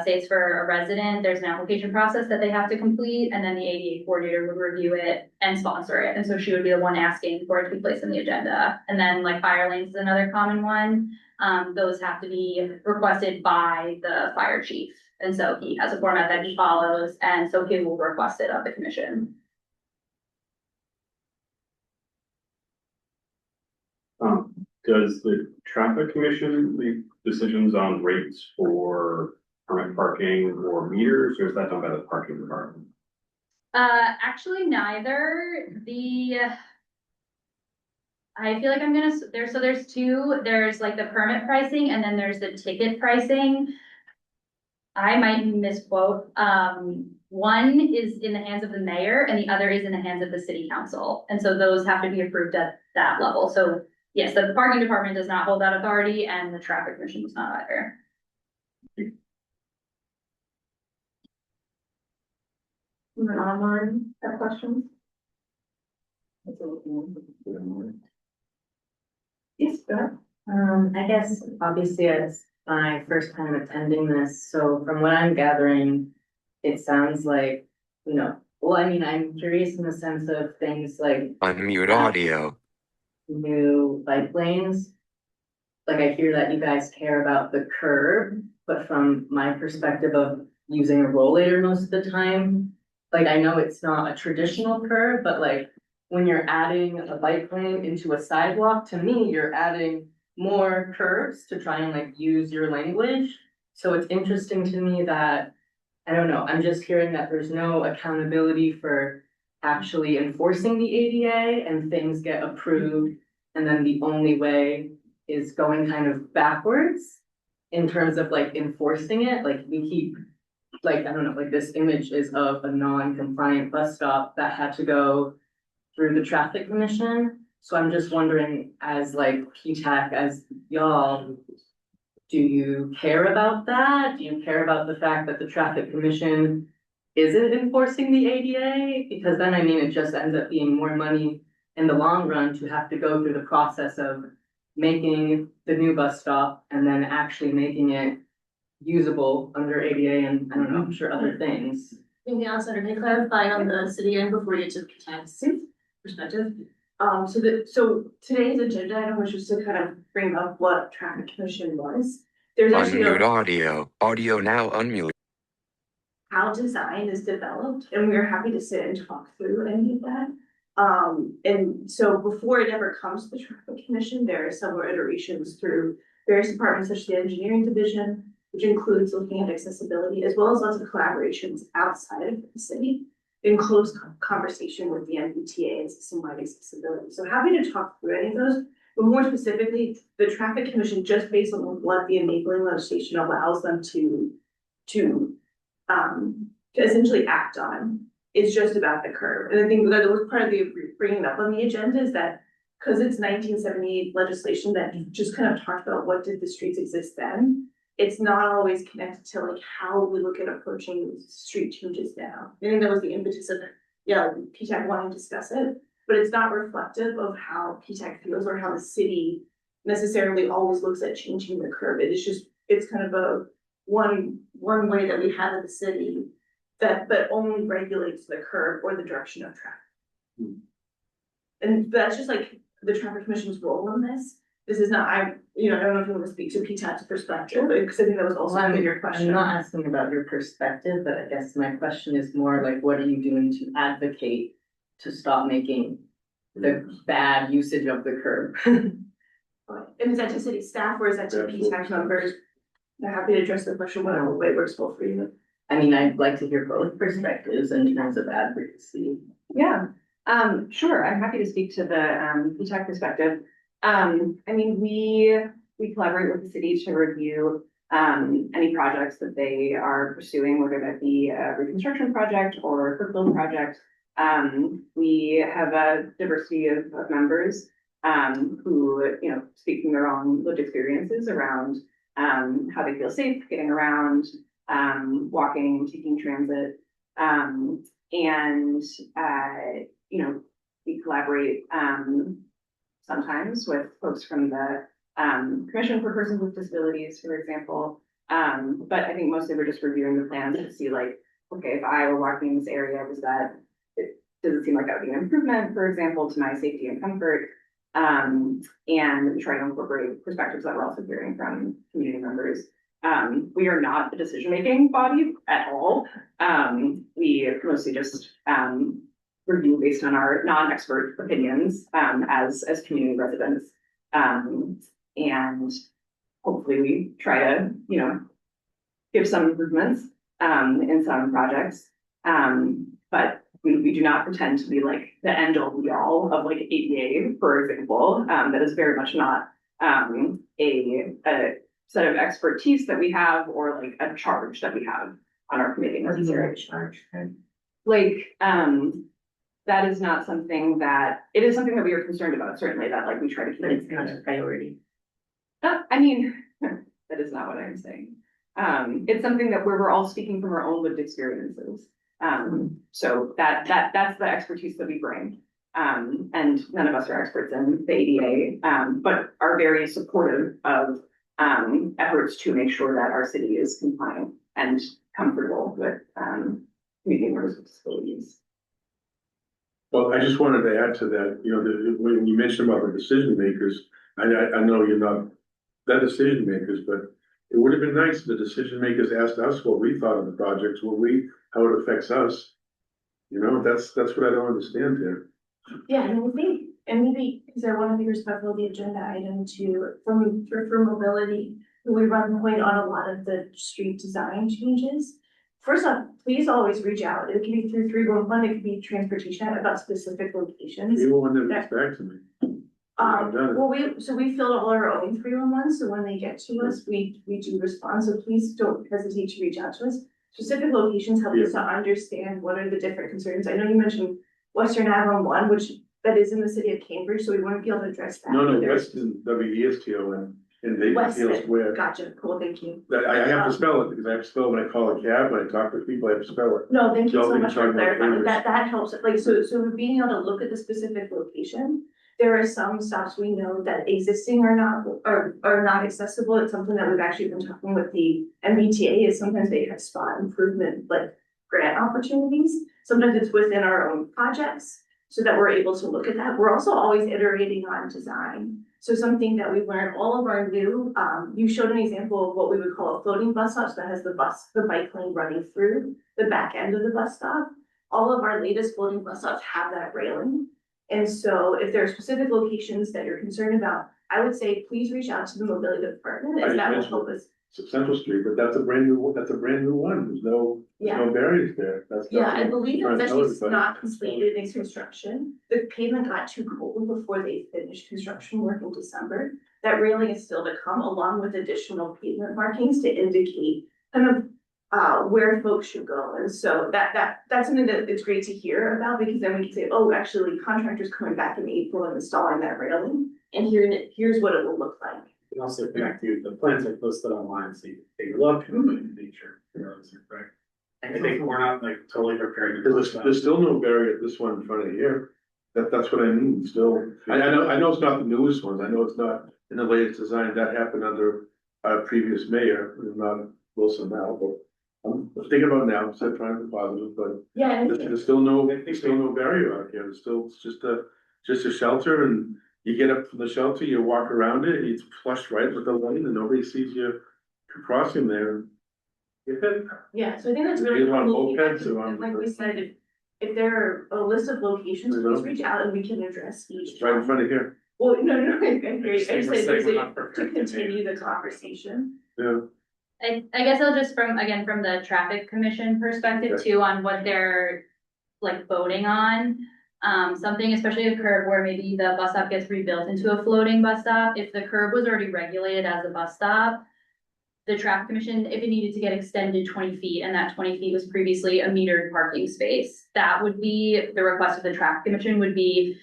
say it's for a resident, there's an application process that they have to complete, and then the ADA coordinator would review it and sponsor it. And so she would be the one asking for it to be placed on the agenda. And then like fire lanes is another common one. Those have to be requested by the fire chief. And so he has a format that he follows, and so he will request it of the commission. Does the traffic commission make decisions on rates for permit parking or meters, or is that done by the parking department? Actually neither. I feel like there's two, there's like the permit pricing and then there's the ticket pricing. I might misquote. One is in the hands of the mayor and the other is in the hands of the city council. And so those have to be approved at that level. So yes, the parking department does not hold that authority and the traffic commission does not either. Anyone online have questions? Yes, go ahead. I guess obviously it's my first time attending this, so from what I'm gathering, it sounds like, well, I mean, I'm curious in the sense of things like Unmute audio. new bike lanes. Like I hear that you guys care about the curb, but from my perspective of using a rollator most of the time, like I know it's not a traditional curb, but like when you're adding a bike lane into a sidewalk, to me, you're adding more curbs to try and like use your language. So it's interesting to me that, I don't know, I'm just hearing that there's no accountability for actually enforcing the ADA and things get approved. And then the only way is going kind of backwards in terms of like enforcing it. Like we keep, like, I don't know, like this image is of a non-compliant bus stop that had to go through the traffic commission. So I'm just wondering, as like PTAC, as y'all, do you care about that? Do you care about the fact that the traffic commission isn't enforcing the ADA? Because then, I mean, it just ends up being more money in the long run to have to go through the process of making the new bus stop and then actually making it usable under ADA and I don't know, I'm sure other things. Maybe I'll sort of clarify on the city end before we get to the PTAC's perspective. So today's agenda item was just to kind of bring up what traffic commission was. There's actually Unmute audio. Audio now unmute. how design is developed, and we are happy to sit and talk through any of that. And so before it ever comes to the traffic commission, there are several iterations through various departments, such as the engineering division, which includes looking at accessibility, as well as lots of collaborations outside of the city in close conversation with the MBTA and system-wide accessibility. So happy to talk through any of those, but more specifically, the traffic commission, just based on what the enabling legislation allows them to essentially act on, is just about the curve. And I think that was part of the bringing up on the agenda is that because it's 1978 legislation that just kind of talked about what did the streets exist then, it's not always connected to like how we look at approaching street changes now. I think that was the impetus of, PTAC wanting to discuss it, but it's not reflective of how PTAC feels or how the city necessarily always looks at changing the curve. It is just, it's kind of a one way that we have in the city that only regulates the curve or the direction of traffic. And that's just like the traffic commission's role in this. This is not, I don't know if you want to speak to PTAC's perspective, because I think that was also your question. I'm not asking about your perspective, but I guess my question is more like, what are you doing to advocate to stop making the bad usage of the curb? And is that to city staff or is that to PTAC members? I'm happy to address the question whatever way works both for you. I mean, I'd like to hear both perspectives in terms of advocacy. Yeah, sure, I'm happy to speak to the PTAC perspective. I mean, we collaborate with the city to review any projects that they are pursuing, whether that be a reconstruction project or a curb build project. We have a diversity of members who, speak from their own lived experiences around how they feel safe getting around, walking, taking transit. We collaborate sometimes with folks from the Commission for Persons with Disabilities, for example. But I think mostly we're just reviewing the plans to see like, okay, if I were walking in this area, does it seem like that would be an improvement, for example, to my safety and comfort? And we try to incorporate perspectives that we're also hearing from community members. We are not a decision-making body at all. We mostly just review based on our non-expert opinions as community residents. And hopefully we try to, give some improvements in some projects. But we do not pretend to be like the end all be all of like ADA, for example. That is very much not a set of expertise that we have or like a charge that we have on our committee necessarily. That is not something that, it is something that we are concerned about, certainly, that like we try to keep. But it's not a priority. I mean, that is not what I'm saying. It's something that we're all speaking from our own lived experiences. So that's the expertise that we bring. And none of us are experts in the ADA, but are very supportive of efforts to make sure that our city is compliant and comfortable with community members with disabilities. Well, I just wanted to add to that, you know, when you mentioned about the decision makers, I know you're not the decision makers, but it would have been nice if the decision makers asked us what we thought of the projects, how it affects us. You know, that's what I don't understand here. Yeah, and maybe, because I want to be respectful of the agenda item too, for mobility, we run point on a lot of the street design changes. First off, please always reach out. It can be through 311, it could be transportation about specific locations. You will never get back to me. Well, we filled all our own 311, so when they get to us, we do respond, so please don't hesitate to reach out to us. Specific locations help us to understand what are the different concerns. I know you mentioned Western Ave on one, which that is in the city of Cambridge, so we wouldn't be able to address that. No, either. Weston, WESTON, and they Weston, feel square. gotcha, cool, thank you. I have to spell it, because I have to spell it when I call a cab, when I talk to people, I have to spell it. No, thank you so Don't much talk for about clarifying, Cambridge. that helps, like, so being able to look at the specific location. There are some stops we know that existing are not accessible, it's something that we've actually been talking with the MBTA, is sometimes they have spot improvement, like grant opportunities. Sometimes it's within our own projects, so that we're able to look at that, we're also always iterating on design. So something that we've learned, all of our new, you showed an example of what we would call a floating bus stop, so that has the bike lane running through the back end of the bus stop. All of our latest floating bus stops have that railing. And so if there are specific locations that you're concerned about, I would say, please reach out to the mobility department, as that will help us. Central Street, but that's a brand new one, there's no barriers there, Yeah, I believe trying it's to tell actually everybody. not completed in construction. The pavement got too cold before they finished construction work in December. That railing is still to come, along with additional pavement markings to indicate kind of where folks should go. And so that's something that it's great to hear about, because then we can say, oh, actually contractors coming back in April and installing that railing, and here's what it will look like. And also connect you, the plans are posted online, so you can take a look and look at nature, right? I think we're not like totally prepared. There's still no barrier at this one in front of here, that's what I mean, still, I know it's not the newest ones, I know it's not in the latest design, that happened under our previous mayor, not Wilson now, but I'm thinking about it now, instead of trying to be positive, but Yeah, there's still no barrier out here, it's just a shelter, and you get up from the shelter, you walk around it, it's flushed right with the lane, and nobody sees you crossing there. Yeah, so I think that's really You want cool. mopeds or And like we said, if there are a list of locations, please reach out and we can address each. right in front of here, Well, no, I agree. I just We're said saying we're not to prepared. continue the conversation. yeah. I guess I'll just from the traffic commission perspective too, on what they're like voting on. Something, especially a curb where maybe the bus stop gets rebuilt into a floating bus stop. If the curb was already regulated as a bus stop, the traffic commission, if it needed to get extended 20 feet, and that 20 feet was previously a metered parking space, that would be the request of the traffic commission would be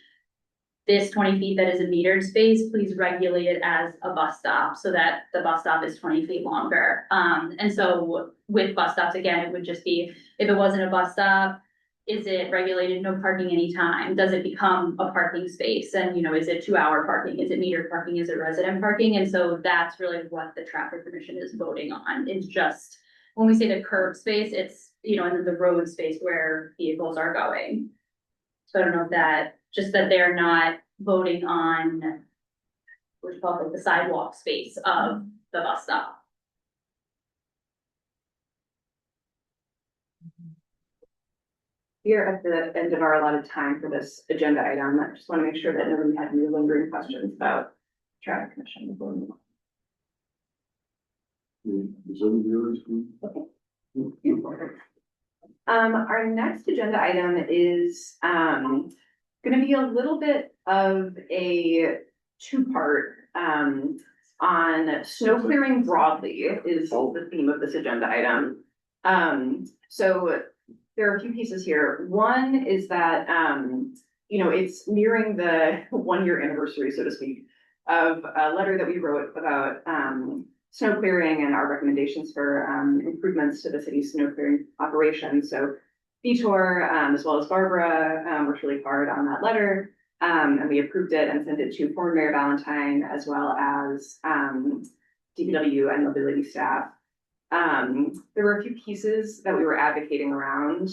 this 20 feet that is a metered space, please regulate it as a bus stop so that the bus stop is 20 feet longer. And so with bus stops, again, it would just be, if it wasn't a bus stop, is it regulated, no parking anytime? Does it become a parking space? And, is it 2-hour parking? Is it metered parking? Is it resident parking? And so that's really what the traffic commission is voting on. It's just, when we say the curb space, it's, and then the road space where vehicles are going. So I don't know if that, just that they're not voting on, what's called like the sidewalk space of the bus stop. We're at the end of our allotted time for this agenda item. I just want to make sure that nobody had any lingering questions about traffic commission before we move on. Our next agenda item is going to be a little bit of a two-part on snow clearing broadly is the theme of this agenda item. So there are a few pieces here. One is that, it's nearing the 1-year anniversary, so to speak, of a letter that we wrote about snow clearing and our recommendations for improvements to the city's snow clearing operations. So Vitor, as well as Barbara, worked really hard on that letter. And we approved it and sent it to former Mayor Valentine, as well as DPW and mobility staff. There were a few pieces that we were advocating around.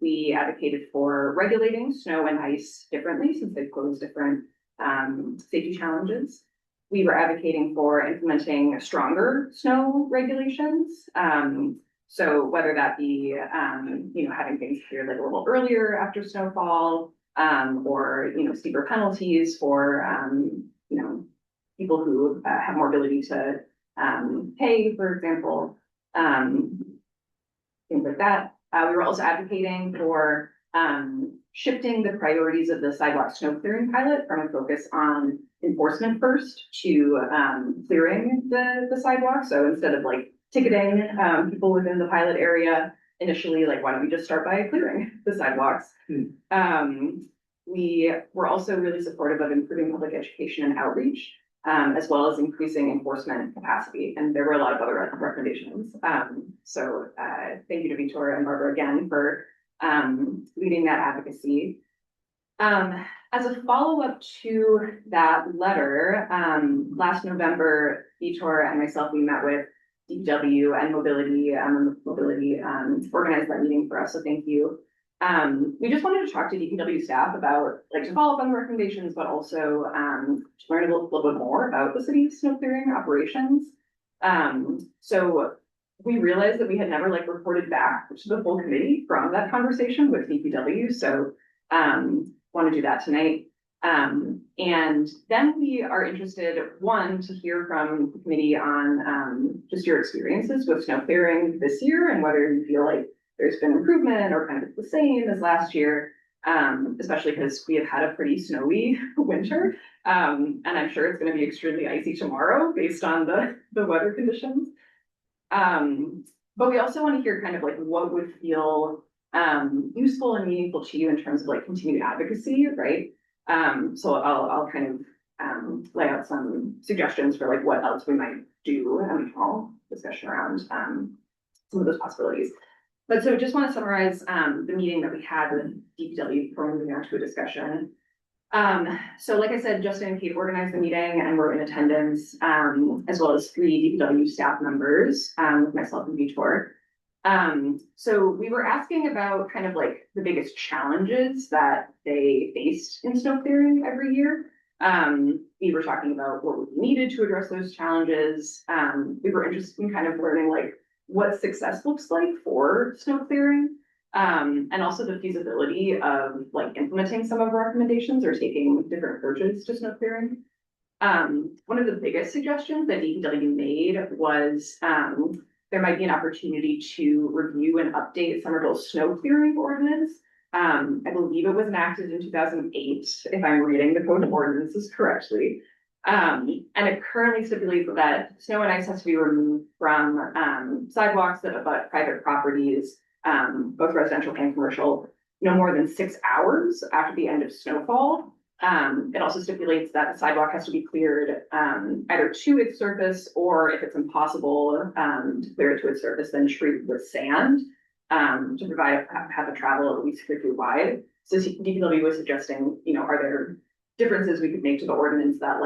We advocated for regulating snow and ice differently since they pose different safety challenges. We were advocating for implementing stronger snow regulations. So whether that be, having things cleared like a little earlier after snowfall, or, steeper penalties for, people who have more ability to pay, for example, things like that. We were also advocating for shifting the priorities of the sidewalk snow clearing pilot from a focus on enforcement first to clearing the sidewalk. So instead of like ticketing people within the pilot area initially, like why don't we just start by clearing the sidewalks? We were also really supportive of improving public education and outreach, as well as increasing enforcement capacity. And there were a lot of other recommendations. So thank you to Victoria and Barbara again for leading that advocacy. As a follow-up to that letter, last November, Vitor and myself, we met with DPW and mobility organized that meeting for us, so thank you. We just wanted to talk to DPW staff about, like, to follow up on the recommendations, but also to learn a little bit more about the city's snow clearing operations. So we realized that we had never reported back to the full committee from that conversation with DPW. So want to do that tonight. And then we are interested, one, to hear from the committee on just your experiences with snow clearing this year and whether you feel like there's been improvement or kind of the same as last year, especially because we have had a pretty snowy winter. And I'm sure it's going to be extremely icy tomorrow based on the weather conditions. But we also want to hear kind of like what would feel useful and meaningful to you in terms of like continued advocacy, right? So I'll kind of lay out some suggestions for like what else we might do, and we can all discussion around some of those possibilities. But so just want to summarize the meeting that we had with DPW before moving on to a discussion. So like I said, Justin and Kate organized the meeting and were in attendance, as well as 3 DPW staff members, with myself and Vitor. So we were asking about kind of like the biggest challenges that they faced in snow clearing every year. We were talking about what would be needed to address those challenges. We were interested in kind of learning like what success looks like for snow clearing, and also the feasibility of like implementing some of our recommendations or taking different approaches to snow clearing. One of the biggest suggestions that DPW made was there might be an opportunity to review and update Somerville's snow clearing ordinance. I believe it was enacted in 2008, if I'm reading the code of ordinances correctly. And it currently stipulates that snow and ice has to be removed from sidewalks that abut private properties, both residential and commercial, no more than 6 hours after the end of snowfall. It also stipulates that the sidewalk has to be cleared either to its surface, or if it's impossible to clear it to its surface, then treated with sand to provide a path of travel at least 50 feet wide. So DPW was suggesting, are there differences we could make to the ordinance that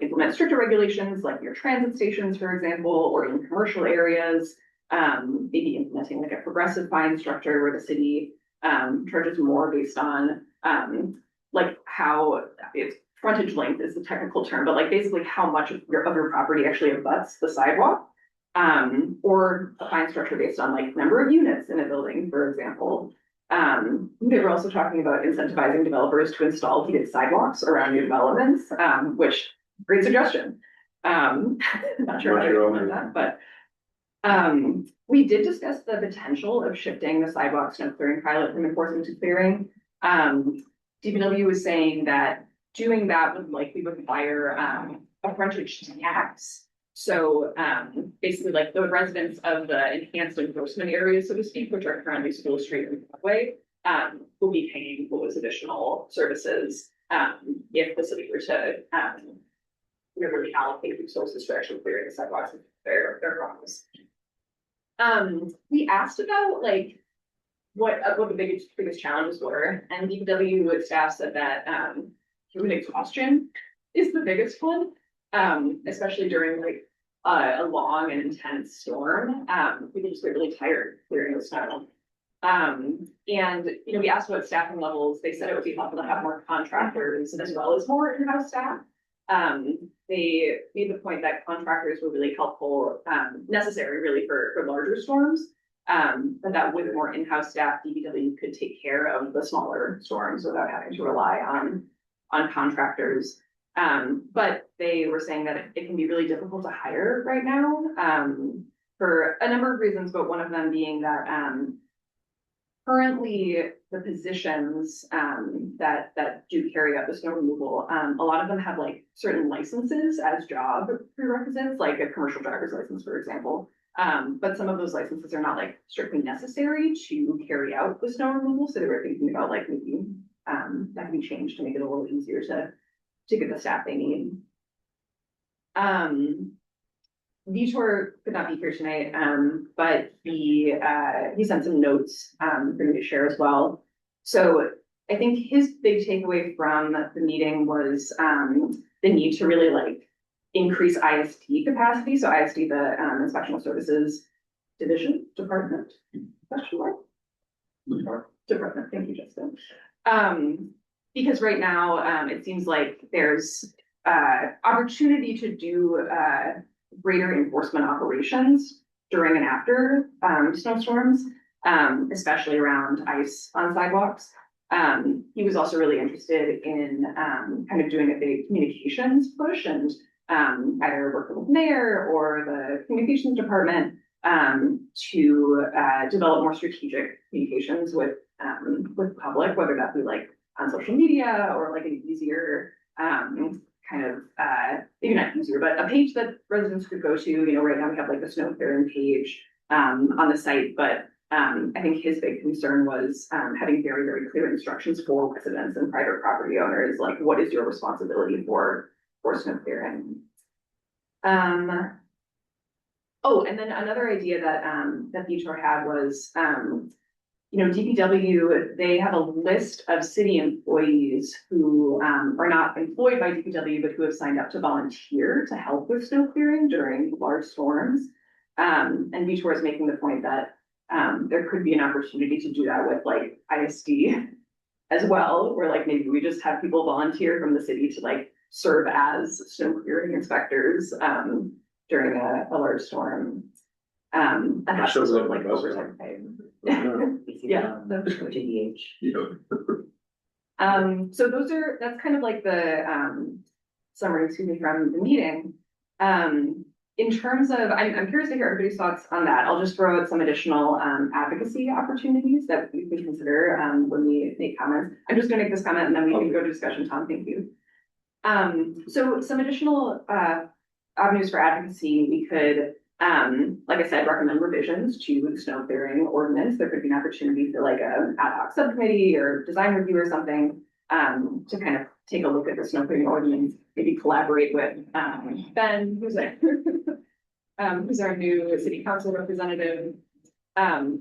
implement stricter regulations like near transit stations, for example, or in commercial areas, maybe implementing like a progressive fine structure where the city charges more based on like how it's frontage length is the technical term, but like basically how much of your property actually abuts the sidewalk, or a fine structure based on like number of units in a building, for example. They were also talking about incentivizing developers to install heated sidewalks around new developments, which great suggestion. Not sure how to implement that, but we did discuss the potential of shifting the sidewalk snow clearing pilot from enforcement to clearing. DPW was saying that doing that would likely require a frontage tax. So basically like the residents of the enhanced enforcement areas, so to speak, which are currently School Street and Broadway, will be paying for those additional services if the city were to really allocate resources for actually clearing the sidewalks of their homes. We asked about like what the biggest challenges were, and DPW staff said that human exhaustion is the biggest one, especially during like a long and intense storm. People just get really tired clearing the snow. And we asked about staffing levels. They said it would be helpful to have more contractors as well as more in-house staff. They made the point that contractors were really helpful, necessary really for larger storms. But that with more in-house staff, DPW could take care of the smaller storms without having to rely on contractors. But they were saying that it can be really difficult to hire right now, for a number of reasons, but one of them being that currently the positions that do carry out the snow removal, a lot of them have like certain licenses as job prerequisites, like a commercial driver's license, for example. But some of those licenses are not like strictly necessary to carry out the snow removal. So they were thinking about like maybe that can be changed to make it a little easier to get the staff they need. Vitor could not be here tonight, but he sent some notes for me to share as well. So I think his big takeaway from the meeting was the need to really like increase ISD capacity. So ISD, the Inspectional Services Division, Department, question mark? Department, thank you, Justin. Because right now, it seems like there's opportunity to do greater enforcement operations during and after snowstorms, especially around ice on sidewalks. He was also really interested in kind of doing a big communications push and either work with the mayor or the communications department to develop more strategic communications with public, whether that be like on social media or like an easier kind of maybe not easier, but a page that residents could go to. You know, right now we have like the snow clearing page on the site, but I think his big concern was having very, very clear instructions for residents and private property owners, like what is your responsibility for snow clearing. Oh, and then another idea that Vitor had was, DPW, they have a list of city employees who are not employed by DPW, but who have signed up to volunteer to help with snow clearing during large storms. And Vitor is making the point that there could be an opportunity to do that with like ISD as well, where like maybe we just have people volunteer from the city to like serve as snow clearing inspectors during a large storm. And that's shows sort of up like like us. overtime pay. Yeah. So that's kind of like the summary, excuse me, from the meeting. In terms of, I'm curious to hear everybody's thoughts on that. I'll just throw out some additional advocacy opportunities that we can consider when we make comments. I'm just gonna make this comment and then we can go to discussion. Tom, thank you. So some additional avenues for advocacy, we could, like I said, recommend revisions to the snow clearing ordinance. There could be an opportunity for like a ad hoc subcommittee or design review or something to kind of take a look at the snow clearing ordinance, maybe collaborate with Ben, who's our new city council representative.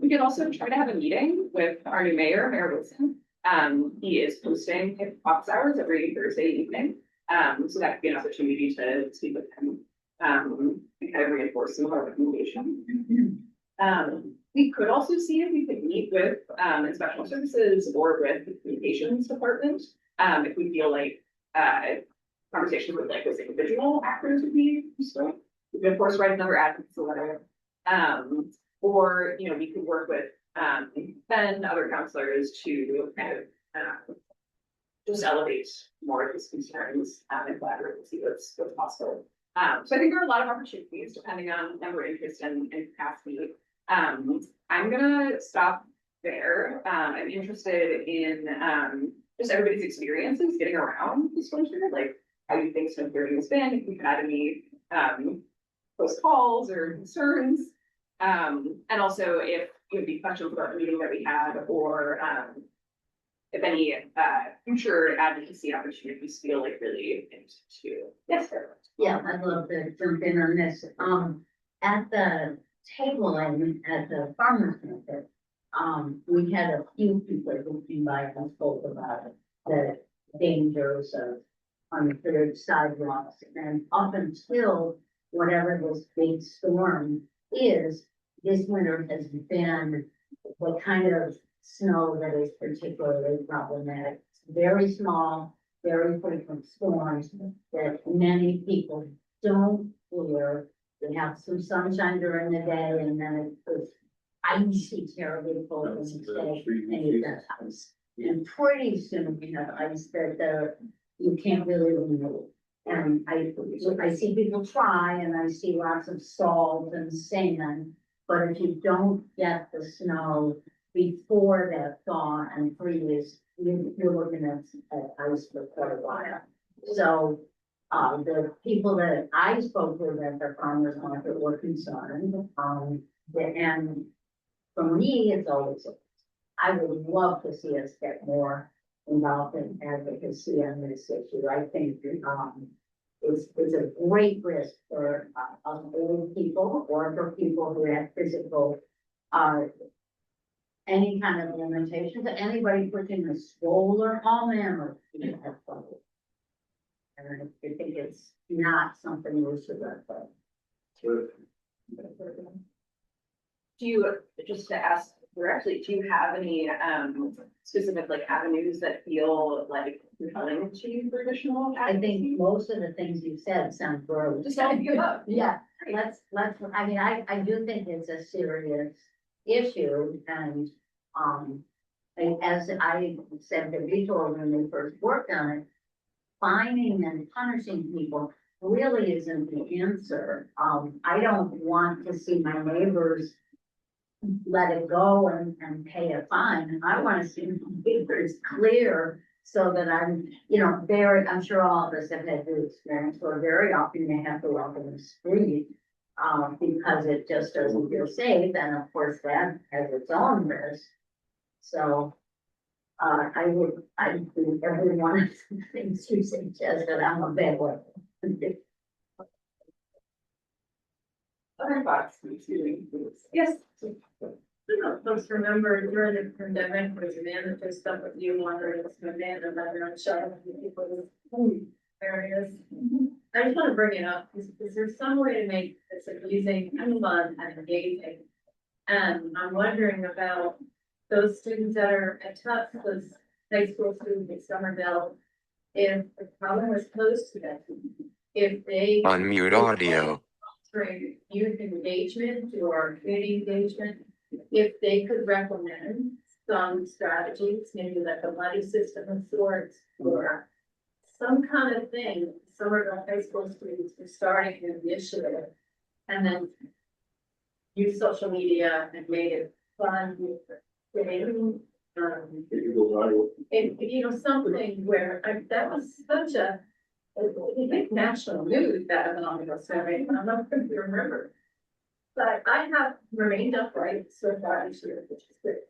We could also try to have a meeting with our new mayor, Mayor Wilson. He is posting office hours every Thursday evening. So that could be an opportunity to speak with him and kind of reinforce some of our recommendations. We could also see if we could meet with Inspectional Services or with the Communications Department if we feel like conversations with like those individual actors would be useful. We could of course write another advocacy letter. Or we could work with Ben, other counselors to kind of just elevate more of these concerns and collaborate and see what's possible. So I think there are a lot of opportunities depending on number of interest and capacity. I'm gonna stop there. I'm interested in just everybody's experiences getting around this winter, like how you think snow clearing has been, if you've had any close calls or concerns. And also if you have any questions about the meeting that we had or if any future advocacy opportunities feel like really interesting to you. Yes, sir. Yeah, I'd love to jump in on this. At the table and at the farmer's market, we had a few people who came by and spoke about it, the dangers of uncleared sidewalks, and up until whatever this big storm is, this winter has been the kind of snow that is particularly problematic. It's very small, very frequent storms that many people don't clear. They have some sunshine during the day and then it's icy, terribly cold the next day, and it does ice. And pretty soon we have ice that you can't really remove. And I see people try and I see lots of salt and sand, but if you don't get the snow before that thaw and freeze, you're looking at ice for quite a while. So, the people that I spoke with at the farmers market were concerned, and for me, it's always, I would love to see us get more involved in advocacy on this issue. I think, it's a great risk for, old people or for people who have physical, any kind of limitations, anybody pushing a stroller, all manner of people have trouble. And I think it's not something we should let go. Do you, just to ask directly, do you have any specific like avenues that feel like compelling to you for additional I think advocacy? most of the things you said sound gross. Just gotta give up. Yeah, I mean, I do think it's a serious issue and, as I said to Vitor when we first worked on it, fining and punishing people really isn't the answer. I don't want to see my neighbors let it go and pay a fine. I want to see my neighbors clear so that I'm sure all of us have had the experience where very often they have to walk in the street because it just doesn't feel safe. And of course that has its own risk. So I do every one of the things you suggested. I'm a bad one. Other thoughts? Yes. I don't know if folks remember during the pandemic, there was a man that did stuff with you, wondering what's going to and I'm shut up people's areas. I just want to bring it up, is there some way to make this amusing and fun and engaging? And I'm wondering about those students that are at Tufts, those high school students at Somerville, if the problem was posed to them, if they. Unmute audio. Through youth engagement or community engagement, if they could recommend some strategies, maybe like a buddy system of sorts, or some kind of thing, some of the high school students were starting an initiative, and then use social media and made it fun, creating, something where that was such a national news that phenomenal survey. I'm not going to remember, but I have remained upright so far this year, which is good.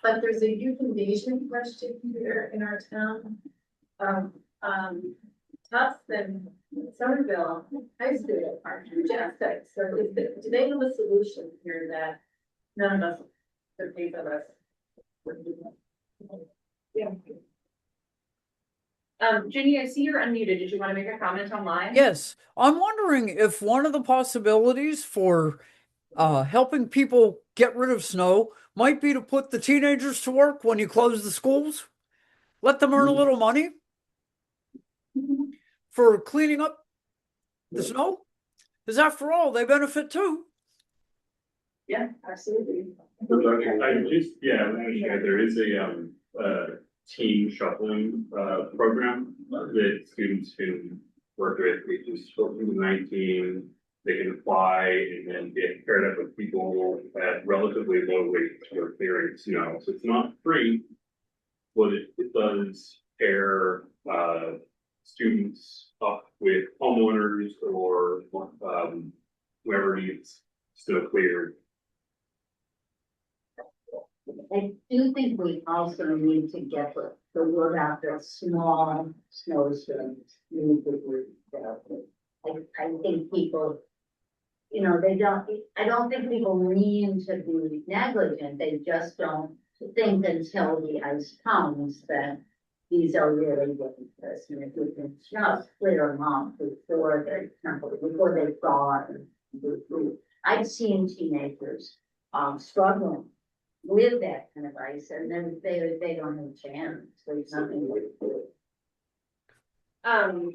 But there's a youth engagement question here in our town. Tufts and Somerville High School are huge aspects. So do they have a solution here that none of us could think of us? Yeah. Ginny, I see you're unmuted. Did you want to make a comment online? Yes, I'm wondering if one of the possibilities for helping people get rid of snow might be to put the teenagers to work when you close the schools. Let them earn a little money for cleaning up the snow. Because after all, they benefit too. Yeah, absolutely. There is a team shuffling program that students can work with ages 14 to 19. They can apply and then get paired up with people at relatively low rates for clearing snow. So it's not free, but it does pair students up with homeowners or whoever needs snow cleared. I do think we also need to get the word out there, small snowstorms. I think people, you know, I don't think people mean to be negligent, they just don't think until the ice comes that these are really dangerous, and if we can just clear them off before they thaw and I've seen teenagers, struggling with that kind of ice, and then they don't have a chance, there's nothing they can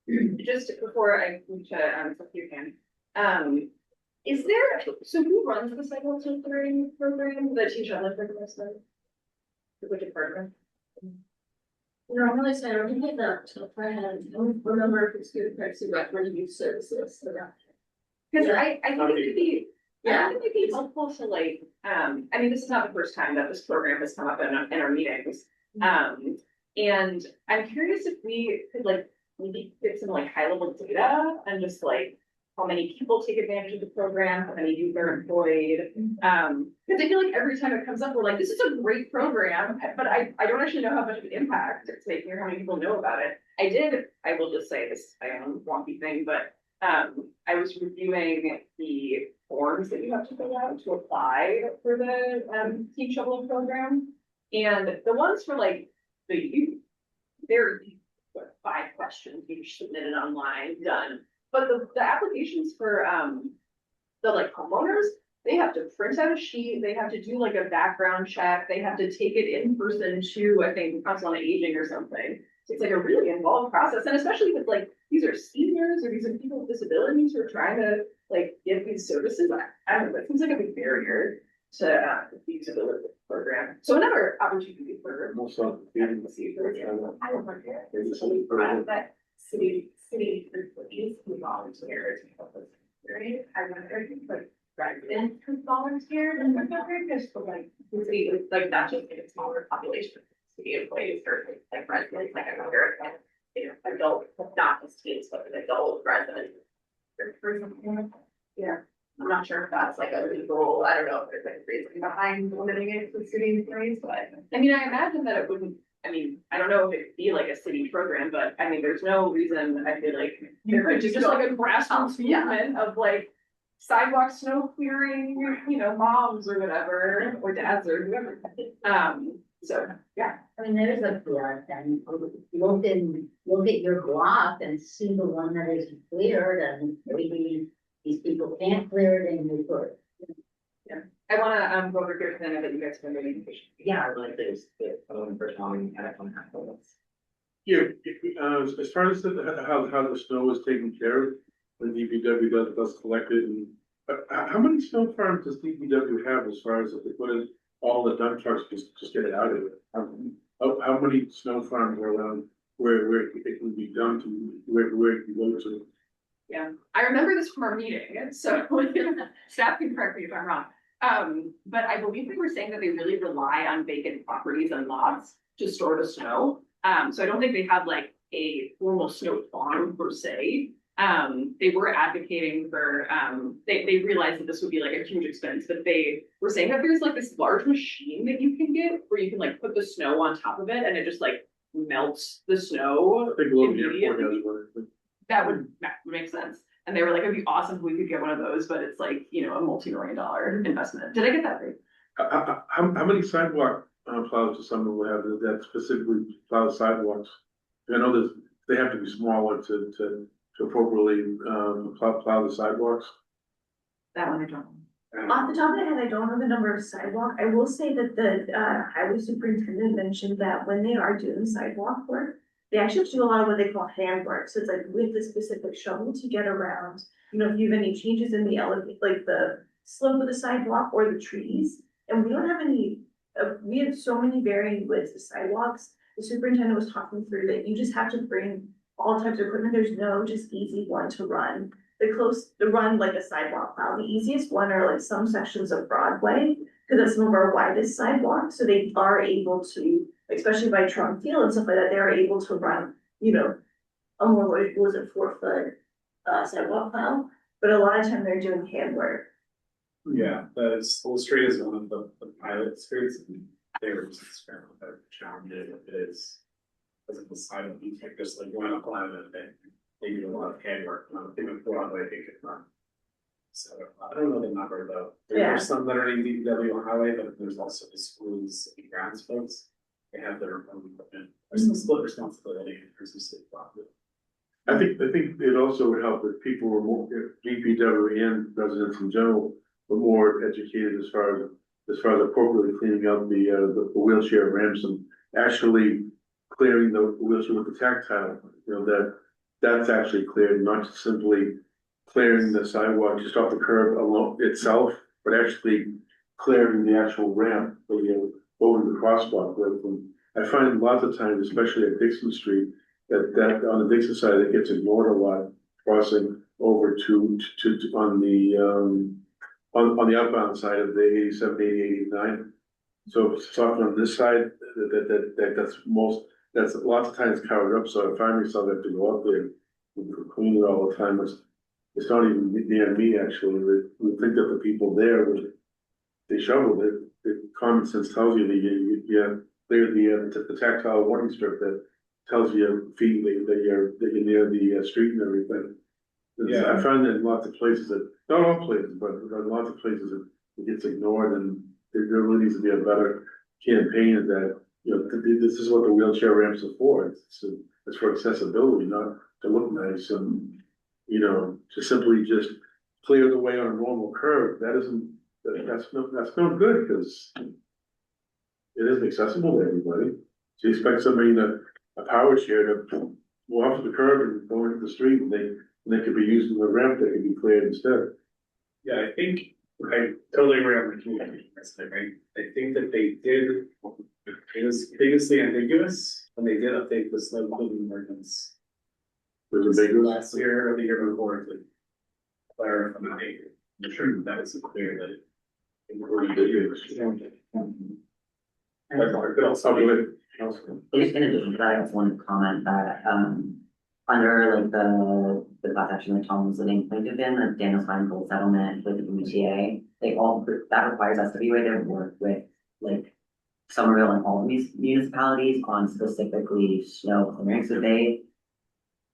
do. Just before I move to, you can, is there, so who runs the cycle tutoring program, the teacher on the program? Which department? Normally, so I don't get that till I don't remember if it's good practice about where to use services. Because I think it could be, I think it'd be helpful to like, I mean, this is not the first time that this program has come up in our meetings. And I'm curious if we could like maybe get some like high level data and just like how many people take advantage of the program, how many youth are employed. Because I feel like every time it comes up, we're like, this is a great program, but I don't actually know how much of an impact it's making or how many people know about it. I will just say this, I am a wonky thing, but I was reviewing the forms that you have to fill out to apply for the Team Shoveling program. And the ones for like the youth, they're 5 questions, each submitted online, done. But the applications for the like homeowners, they have to print out a sheet, they have to do like a background check, they have to take it in person to, I think, Council on Aging or something. So it's like a really involved process, and especially with like, these are seniors or these are people with disabilities who are trying to like get these services. I don't know, it seems like a big barrier to the usability of the program. So another opportunity for advocacy for I don't know, that city employees who volunteer to help us. I wonder if like residents who volunteer and they're very just for like the city, like not just a smaller population. City employees or like residents, like I wonder if adult, not just teens, but an adult resident. Yeah, I'm not sure if that's like a legal, I don't know if there's like a reason behind limiting it to city employees, but I mean, I imagine that it wouldn't, I mean, I don't know if it'd be like a city program, but I mean, there's no reason I feel like you could just like a grassroots movement of like sidewalk snow clearing, moms or whatever, or dads or whoever. So, yeah. I mean, there's a PR thing, look at your block and see the one that is cleared, and maybe these people can't clear it and you put. Yeah, I wanna go over here because I know that you guys have been really patient. Yeah, like there's the for Tommy and I don't have those. Yeah, as far as how the snow is taken care of, when DPW does collect it, and how many snow farms does DPW have as far as if they put in all the dump trucks just get it out of it? How many snow farms are around where it can be dumped to where it can go to? Yeah, I remember this from our meeting, so staff can correct me if I'm wrong. But I believe they were saying that they really rely on vacant properties and lots to store the snow. So I don't think they have like a formal snow farm per se. They were advocating for, they realized that this would be like a huge expense, but they were saying that there's like this large machine that you can get where you can like put the snow on top of it and it just like melts the snow. I think Logan Airport has one. That would make sense. And they were like, it'd be awesome if we could get one of those, but it's like, a multi-million-dollar investment. Did I get that right? How many sidewalk plows do someone have that specifically plow sidewalks? I know that they have to be smaller to appropriately plow the sidewalks. That one I don't know. Off the top of my head, I don't know the number of sidewalk. I will say that the highway superintendent mentioned that when they are doing sidewalk work, they actually do a lot of what they call handwork. So it's like with the specific shovel to get around, if you have any changes in the like the slope of the sidewalk or the trees. And we don't have any, we have so many varying widths of sidewalks. The superintendent was talking through that you just have to bring all types of equipment. There's no just easy one to run. To run like a sidewalk plow. The easiest one are like some sections of Broadway, because that's some of our widest sidewalks. So they are able to, especially by Trump Field and stuff like that, they're able to run, a more, what was it, 4-foot sidewalk plow. But a lot of time they're doing handwork. Yeah, the School Street is one of the pilot streets, and they were just experimenting with that challenging it is. Because of the side of you take just like one up line and they do a lot of handwork. I think with Broadway they could run So I don't know the number though. Yeah. There's some that are in DPW on highway, but there's also the schools and grounds folks. They have their own equipment. There's a split responsibility versus city property. I think it also would help if people were more, if DPW and residents in general were more educated as far as appropriately cleaning up the wheelchair ramps and actually clearing the wheelchair with the tactile, that's actually cleared, not just simply clearing the sidewalk just off the curb alone itself, but actually clearing the actual ramp, over the crosswalk with them. I find lots of times, especially at Dixon Street, that on the Dixon side, it gets ignored a lot, crossing over to on the outbound side of the 87, 80, 89. So if it's often on this side, that's lots of times covered up, so I find myself have to go up there and clean it all the time. It's not even near me, actually. We think that the people there, they shovel it. Common sense tells you that you clear the tactile warning strip that tells you that you're near the street and everything. Yeah. I find that in lots of places not all places, but in lots of places it gets ignored, and there really needs to be a better campaign of that. This is what the wheelchair ramps are for. It's for accessibility, not to look nice and, to simply just clear the way on a normal curve. That's no good, because it isn't accessible to everybody. So you expect somebody in a power chair to go off the curb and go into the street, and they could be using the ramp that could be cleared instead. Yeah, I think, I totally agree on the communication aspect, right? I think that they did, it was previously ambiguous, when they did update the snow cleaning ordinance. Was it ambiguous? Last year or the year before, to clarify, I'm sure that was clear that. It was ambiguous. In addition to that, I just wanted to comment that, under like the class action that Tom was living plaintiff in, the Daniel Feingold settlement with the MTA, that requires us to be ready to work with like Somerville and all these municipalities on specifically snow clearing. So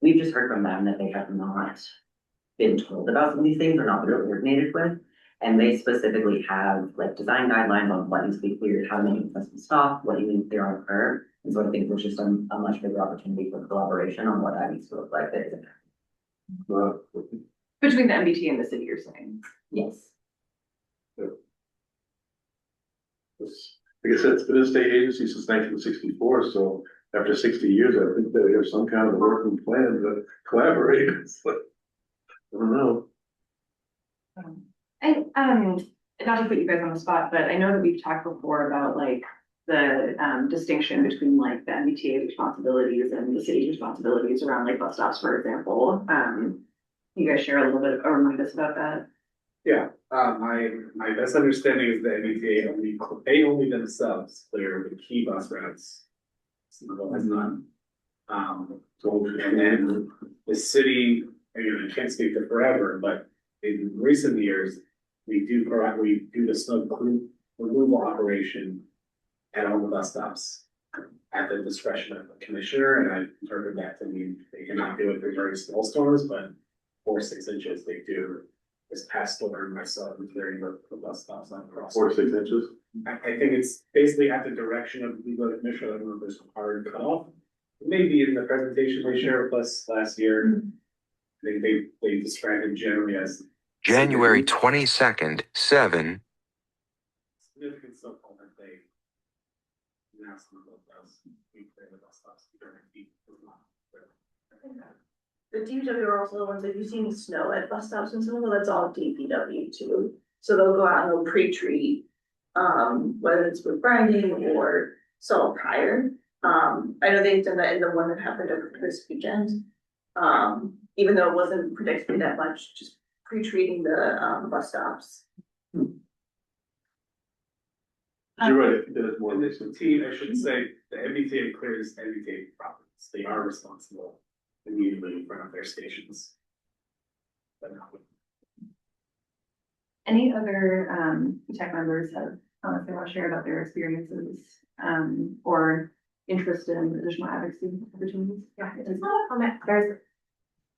we've just heard from them that they have not been told about some of these things or not been coordinated with. And they specifically have like design guidelines on what needs to be cleared, how to make accessible stuff, what you need to clear on a curve. And so I think there's just a much bigger opportunity for collaboration on what that needs to look like. That isn't. Between the MBTA and the city, you're saying? Yes. Like I said, it's been a state agency since 1964, so after 60 years, I think they have some kind of working plan to collaborate. It's like, I don't know. And not to put you guys on the spot, but I know that we've talked before about like the distinction between like the MBTA responsibilities and the city's responsibilities around like bus stops, for example. You guys share a little bit or remind us about that? Yeah, my best understanding is that MBTA they only themselves clear the key bus routes. Somerville has none. And then the city, I can't speak for forever, but in recent years, we do the snow removal operation at all the bus stops at the discretion of the commissioner, and I interpret that to mean they cannot do it for very small storms, but 4 or 6 inches they do. This past storm, I saw them clearing the bus stops on cross. 4 to 6 inches. I think it's basically at the direction of the commissioner. I don't know if there's a hard cutoff. Maybe in the presentation they shared with us last year, they described it generally as January 22nd, 7. significant snowfall that they now some of those we clear the bus stops during peak. The DPW are also the ones that you've seen snow at bus stops and stuff, well, that's all DPW too. So they'll go out and they'll pre-treat, whether it's with grinding or salt prior. I know they've done that in the one that happened over this weekend. Even though it wasn't predicted that much, just pre-treating the bus stops. You're right, there's more. And the team, I should say, the MBTA clears MBTA properties. They are responsible immediately in front of their stations. Any other PTAC members have they want to share about their experiences or interest in additional advocacy opportunities? Yeah, I just want to comment. There's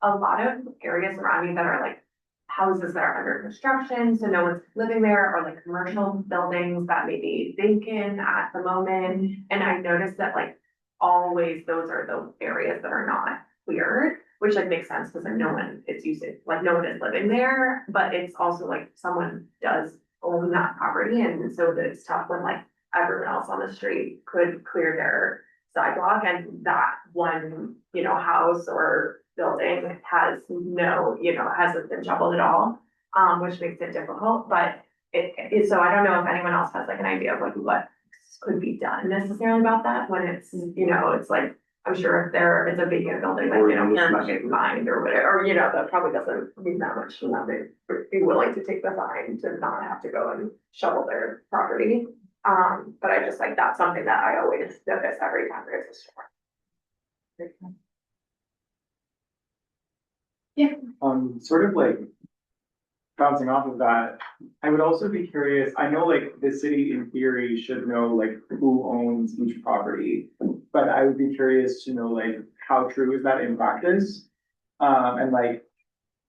a lot of areas around me that are like houses that are under construction, so no one's living there, or like commercial buildings that may be vacant at the moment. And I noticed that like always those are the areas that are not cleared, which like makes sense because like no one is using, like no one is living there, but it's also like someone does own that property, and so that it's tough when like everyone else on the street could clear their sidewalk, and that one, house or building has no, hasn't been shoveled at all, which makes it difficult, but so I don't know if anyone else has like an idea of like what could be done necessarily about that when it's, it's like, I'm sure if there is a vacant building, like they don't care about getting fined or whatever, or, that probably doesn't mean that much to them. They'd be willing to take the fine to not have to go and shovel their property. But I just like, that's something that I always notice every time there's a storm. Yeah. Sort of like bouncing off of that, I would also be curious, I know like the city in theory should know like who owns each property, but I would be curious to know like how true is that in practice? And like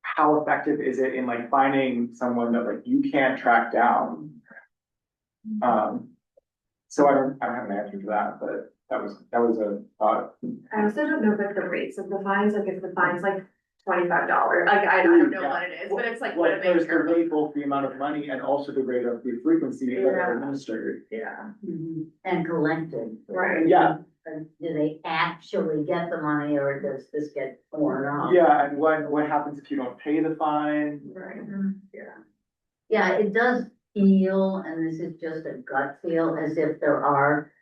how effective is it in like finding someone that like you can't track down? So I don't have an answer to that, but that was a thought. I also don't know like the rates of the fines, like if the fine's like $25, like I don't know what it is, but it's like what a There's big. the rate, both the amount of money and also the rate of the frequency that are administered. Yeah. And collected. Right. Yeah. Do they actually get the money or does this get torn off? Yeah, and what happens if you don't pay the fine? Right, yeah. Yeah, it does feel, and this is just a gut feel, as if there are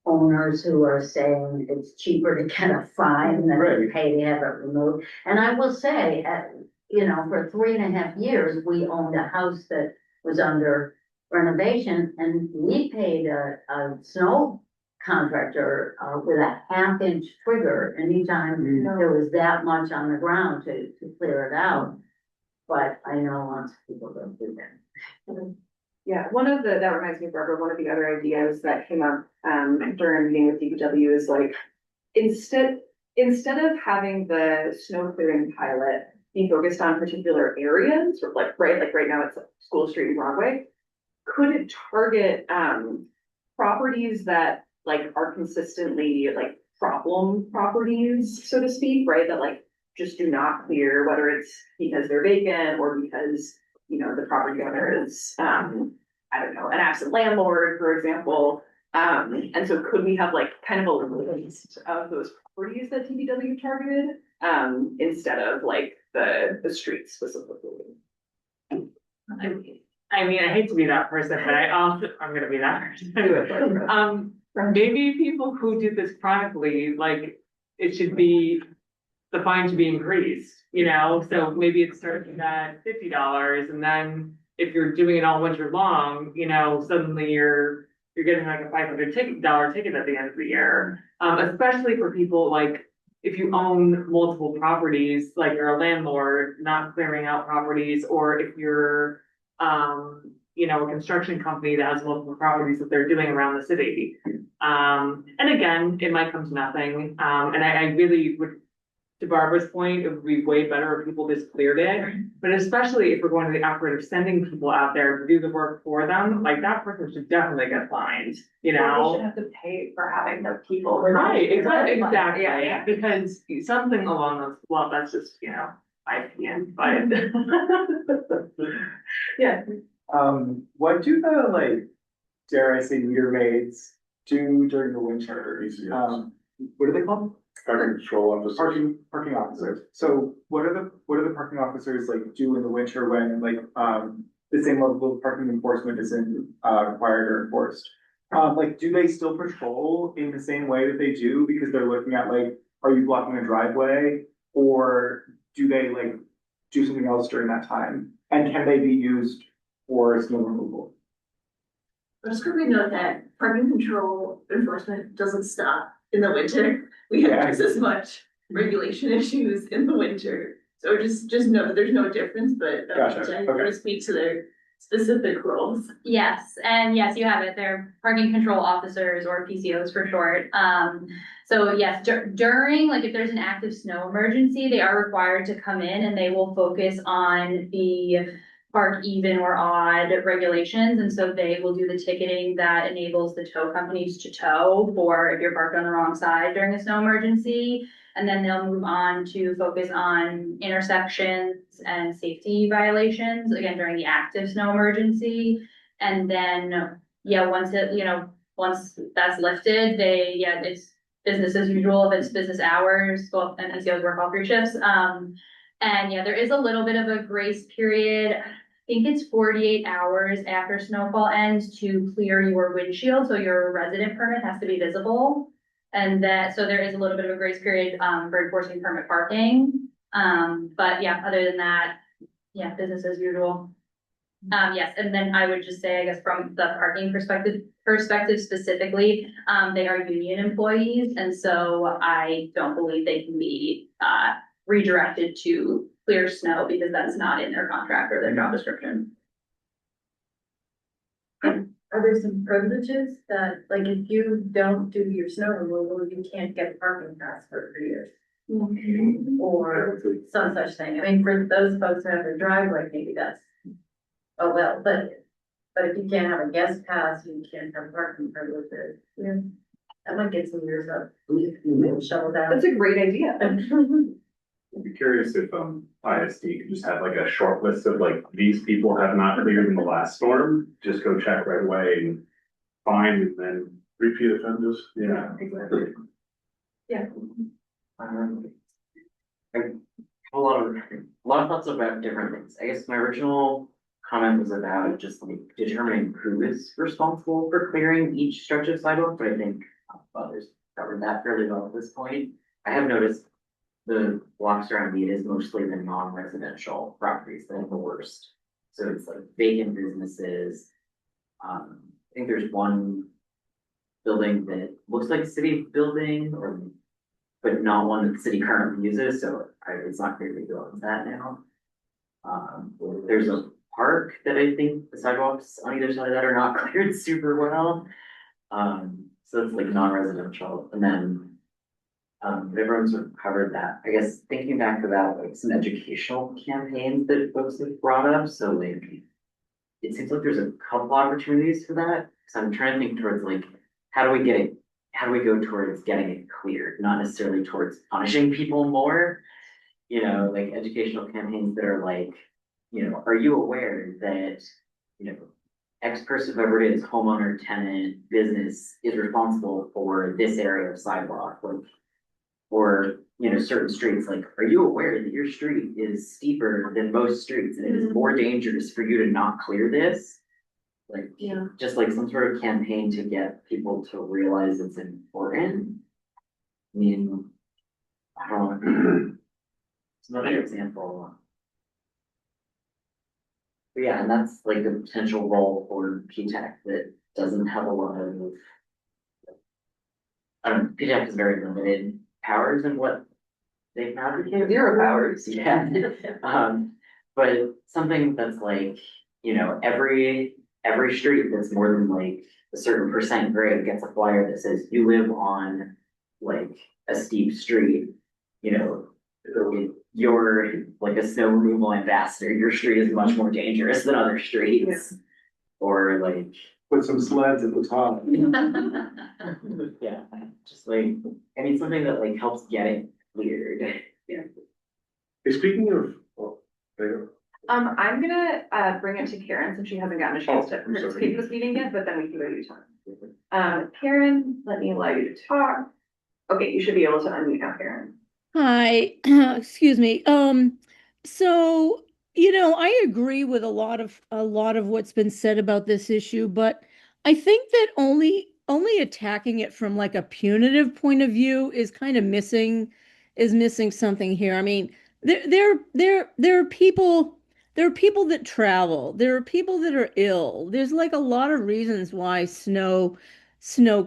owners who are saying it's cheaper to get a fine than to pay to have it removed. And I will say, for 3.5 years, we owned a house that was under renovation and we paid a snow contractor with a 1/2-inch trigger anytime there was that much on the ground to clear it out. But I know lots of people don't do that. Yeah, that reminds me, Barbara, one of the other ideas that came up during a meeting with DPW is like, instead of having the snow clearing pilot be focused on particular areas, or like right now it's School Street and Broadway, could it target properties that like are consistently like problem properties, so to speak, right? That like just do not clear, whether it's because they're vacant or because the property owner is, I don't know, an absent landlord, for example. And so could we have like kind of a list of those properties that TBW targeted, instead of like the streets specifically? I mean, I hate to be that person, but I'm gonna be that person. Maybe people who do this chronically, like, it should be, the fine should be increased, so maybe it starts at $50, and then if you're doing it all winter long, suddenly you're getting like a $500 ticket at the end of the year. Especially for people like, if you own multiple properties, like you're a landlord not clearing out properties, or if you're a construction company that has multiple properties that they're doing around the city. And again, it might come to nothing. And I really would, to Barbara's point, it would be way better if people just cleared it. But especially if we're going to the effort of sending people out there to do the work for them, like that person should definitely get fined, Well, they should have to pay for having the people. Right, exactly, Yeah. because something along those, well, that's just, my opinion, but. Yeah. What do the like, dare I say, meter maids do during the winter? What are they called? Parking control officers. Parking officers. So what are the parking officers like do in the winter when like the same level of parking enforcement isn't required or enforced? Like, do they still patrol in the same way that they do because they're looking at like, are you blocking a driveway, or do they like do something else during that time? And can they be used for snow removal? Just quickly note that parking control enforcement doesn't stop in the winter. We have just as much regulation issues in the winter. So just know that there's no difference, but Jen, you want to speak to their specific roles? Yes, and yes, you have it. They're parking control officers, or PCOs for short. So yes, during, like, if there's an active snow emergency, they are required to come in and they will focus on the park even or odd regulations. And so they will do the ticketing that enables the tow companies to tow for if you're parked on the wrong side during a snow emergency. And then they'll move on to focus on intersections and safety violations, again, during the active snow emergency. And then, yeah, once that's lifted, it's business as usual if it's business hours, well, and NCOs work all three shifts. And yeah, there is a little bit of a grace period. I think it's 48 hours after snowfall ends to clear your windshield, so your resident permit has to be visible. And so there is a little bit of a grace period, for enforcing permit parking. But yeah, other than that, yeah, business as usual. Yes, and then I would just say, I guess from the parking perspective specifically, they are union employees, and so I don't believe they can be redirected to clear snow because that's not in their contract or their job description. Are there some privileges that, like, if you don't do your snow removal, you can't get a parking pass for 3 years? Or some such thing? I mean, for those folks who have their driveway, maybe that's, oh, well, but if you can't have a guest pass, you can't have parking privileges. Yeah. That might get some years up, shoveled out. That's a great idea. I'd be curious if ISD could just have like a short list of like, these people have not cleared in the last storm, just go check right away and fine, and then Repeat offenders. yeah. Exactly. Yeah. I have a lot of thoughts about different things. I guess my original comment was about just like determining who is responsible for clearing each stretch of sidewalk, but I think others covered that fairly well at this point. I have noticed the blocks around me, it is mostly the non-residential properties that have the worst. So it's like vacant businesses. I think there's one building that looks like a city building, but not one that the city currently uses, so it's not clear who owns that now. There's a park that I think the sidewalks on either side of that are not cleared super well. So it's like non-residential, and then everyone sort of covered that. I guess thinking back about like some educational campaigns that folks have brought up, so like it seems like there's a couple opportunities for that. So I'm trying to think towards like how do we go towards getting it cleared, not necessarily towards punishing people more. You know, like educational campaigns that are like, you know, are you aware that, you know, X person, whoever it is, homeowner, tenant, business is responsible for this area of sidewalk, like, or, you know, certain streets, like, are you aware that your street is steeper than most streets and it is more dangerous for you to not clear this? Like, Yeah. just like some sort of campaign to get people to realize it's important. I mean, I don't know. It's another example. But yeah, and that's like the potential role for PTAC that doesn't have a lot of. PTAC has very limited powers in what they can advocate. Zero powers. Yeah. But something that's like, you know, every street that's more than like a certain percent grade gets a flyer that says you live on like a steep street, you know, you're like a snow removal ambassador, your street is much more dangerous than other streets. Or like Put some sleds at the top. yeah, just like, I mean, something that like helps get it cleared. Hey, speaking of, well, there. I'm gonna bring it to Karen since she hasn't gotten a chance to I'm sorry. participate in this meeting yet, but then we can go to you, Tom. Karen, let me allow you to talk. Okay, you should be able to unmute now, Karen. Hi, excuse me. So, I agree with a lot of what's been said about this issue, but I think that only attacking it from like a punitive point of view is missing something here. I mean, there are people that travel. There are people that are ill. There's like a lot of reasons why snow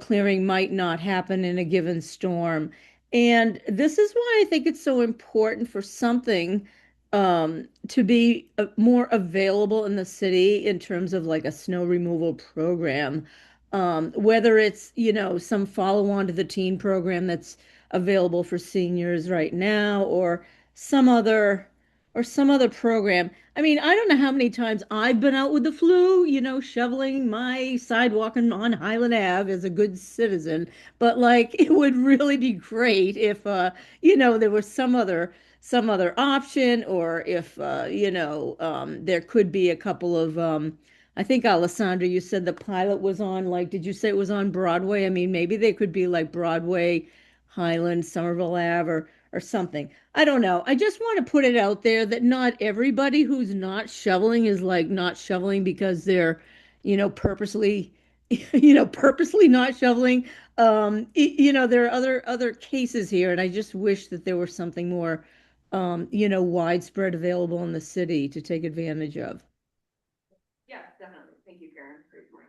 clearing might not happen in a given storm. And this is why I think it's so important for something to be more available in the city in terms of like a snow removal program. whether it's, some follow on to the teen program that's available for seniors right now some other some other program. I mean, I don't know how many times I've been out with the flu, shoveling my sidewalk on Highland Ave as a good citizen, but like it would really be great if there was some other option, or if there could be a couple of I think Alessandra, you said the pilot was on, like, did you say it was on Broadway? I mean, maybe they could be like Broadway, Highland, Somerville Ave, or something. I don't know. I just want to put it out there that not everybody who's not shoveling is like not shoveling because they're, purposely, purposely not shoveling. There are other cases here, and I just wish that there were something more, widespread available in the city to take advantage of. Yeah, definitely. Thank you, Karen. Great point.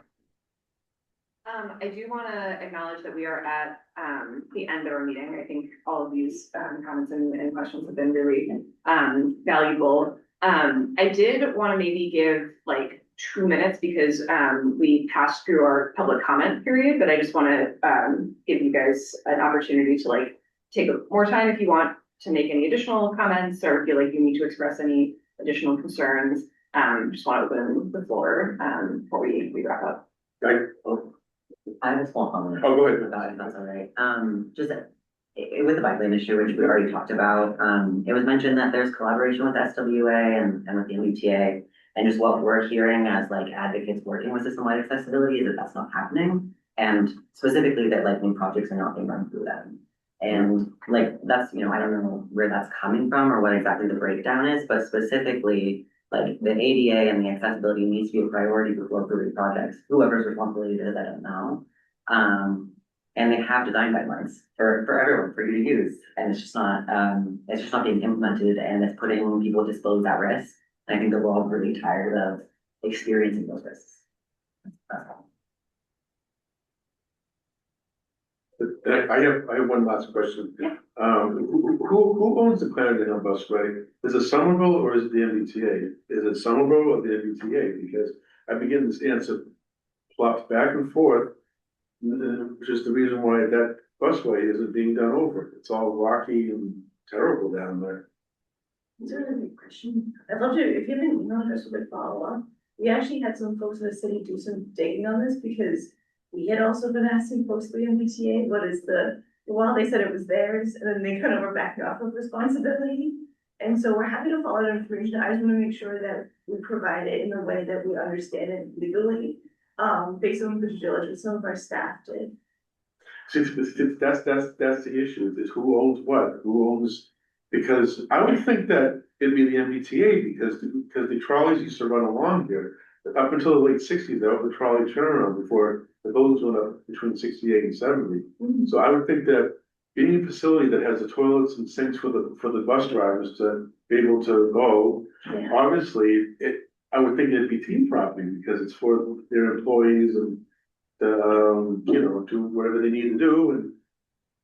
I do want to acknowledge that we are at the end of our meeting. I think all of these comments and questions have been really valuable. I did want to maybe give like 2 minutes because we passed through our public comment period, but I just want to give you guys an opportunity to like take more time if you want to make any additional comments or feel like you need to express any additional concerns. Just want to open the floor before we wrap up. I have a small comment. Oh, go ahead. If that's all right. Just with the bike lane issue, which we already talked about, it was mentioned that there's collaboration with SWA and with the MBTA, and just what we're hearing as like advocates working with system-wide accessibility is that that's not happening, and specifically that like new projects are not being run through them. And like that's, I don't know where that's coming from or what exactly the breakdown is, but specifically like the ADA and the accessibility needs to be a priority before approving projects. Whoever's responsibility it is, I don't know. And they have design guidelines for everyone, for you to use. And it's just not being implemented, and it's putting people disposed at risk. And I think that we're all really tired of experiencing those risks. That's all. I have one last question. Who owns the Clarendon Busway? Is it Somerville or is it the MBTA? Is it Somerville or the MBTA? Because I begin this answer plops back and forth, which is the reason why that busway isn't being done over. It's all rocky and terrible down there. It's a really good question. I'd love to, if you have an email address with a follow-up. We actually had some folks in the city do some digging on this because we had also been asking folks at the MBTA, while they said it was theirs, and then they kind of were backing off of responsibility. And so we're happy to follow that information. I just want to make sure that we provide it in a way that we understand it legally, based on the due diligence some of our staff did. See, that's the issue, is who owns what, because I would think that it'd be the MBTA because the trolleys used to run along here. Up until the late 60s, that was the trolley turnaround before the buildings went up between 68 and 70. So I would think that any facility that has the toilets and sinks for the bus drivers to be able to go, obviously, I would think it'd be team property because it's for their employees and do whatever they need to do,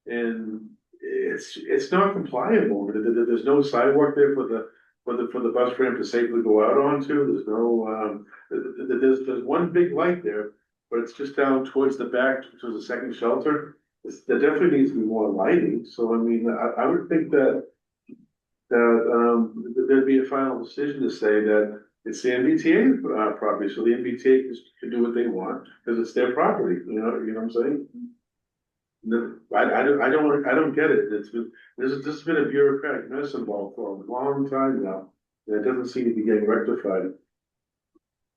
and it's not compliable. There's no sidewalk there for the bus ramp to safely go out onto. There's no there's one big light there, but it's just down towards the back, towards the second shelter. There definitely needs to be more lighting. So I mean, I would think that there'd be a final decision to say that it's the MBTA property, so the MBTA can do what they want because it's their property. You know what I'm saying? I don't get it. This has been a bureaucratic mess involved for a long time now, and it doesn't seem to be getting rectified.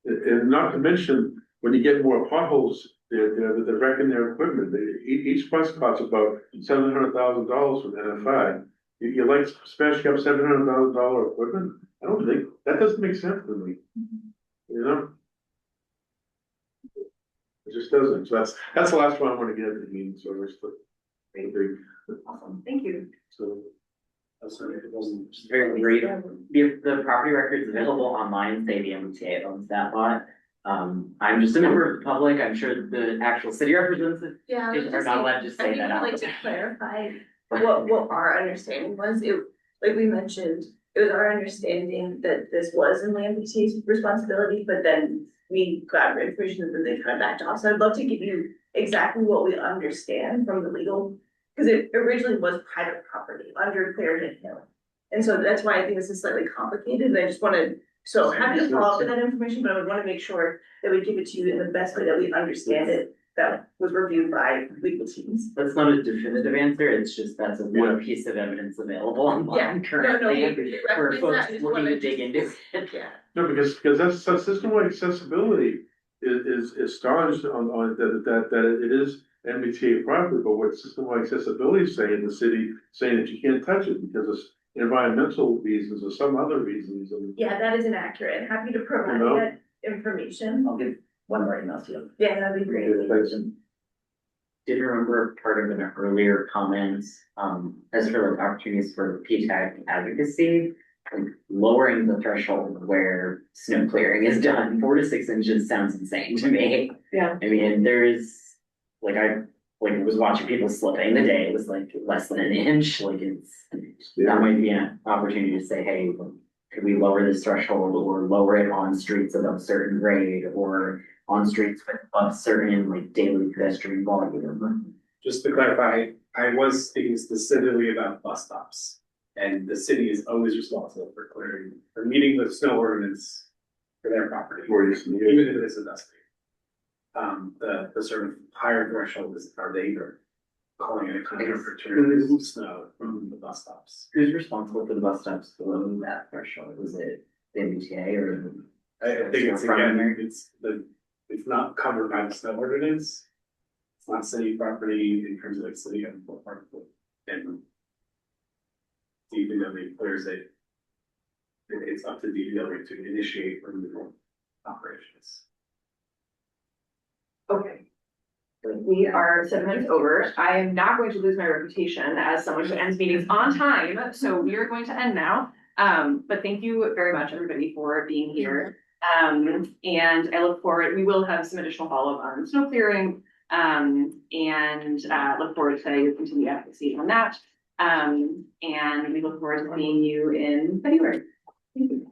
And not to mention, when you get more potholes, they're wrecking their equipment. Each bus costs about $700,000 from NFI. You like smashing up $700,000 equipment? I don't think that doesn't make sense to me. It just doesn't. So that's the last one I want to get at the meeting. So we're still Awesome. Thank you. So Just very brief. The property records available online say the MBTA owns that lot. I'm just a member of the public. I'm sure the actual city representatives are not allowed to say that. I would like to clarify what our understanding was. Like we mentioned, it was our understanding that this was in the MBTA's responsibility, but then we got information and then they kind of backed off. So I'd love to give you exactly what we understand from the legal, because it originally was private property under Clarendon Hill. And so that's why I think this is slightly complicated, and I just wanted, so happy to follow up with that information, but I would want to make sure that we give it to you in the best way that we understand it, that was reviewed by legal teams. That's not a definitive answer, it's just that's one piece of evidence available online currently for folks looking to dig into it. Yeah. No, because that's system-wide accessibility is established on that it is MBTA property, but what system-wide accessibility is saying, the city saying that you can't touch it because it's environmental reasons or some other reasons. Yeah, that is inaccurate. Happy to provide You know? that information. I'll give one more email to you. Yeah, that'd be great. Did remember part of an earlier comment, as for like opportunities for PTAC advocacy, like lowering the threshold where snow clearing is done, 4 to 6 inches sounds insane to me. Yeah. I mean, there's, like, I was watching people slipping the day, it was like less than an inch, like that might be an opportunity to say, hey, could we lower this threshold or lower it on streets above certain grade or on streets with above certain like daily pedestrian volume? Just to clarify, I was speaking specifically about bus stops. And the city is always responsible for clearing, for meeting the snow ordinance for their property, even if it is a dusting. The sort of higher threshold is, are they calling it a contractor to remove snow from the bus stops? Who's responsible for the bus stops below that threshold? Was it the MBTA or? I think it's again, it's not covered by the snow ordinance. It's not city property in terms of like city and part of it. And DPW clears it. It's up to DPW to initiate removal operations. Okay. We are 7 minutes over. I am not going to lose my reputation as someone who ends meetings on time, so we are going to end now. But thank you very much, everybody, for being here. And I look forward, we will have some additional follow-up on snow clearing, and look forward to your continued advocacy on that. And we look forward to seeing you in February. Thank you.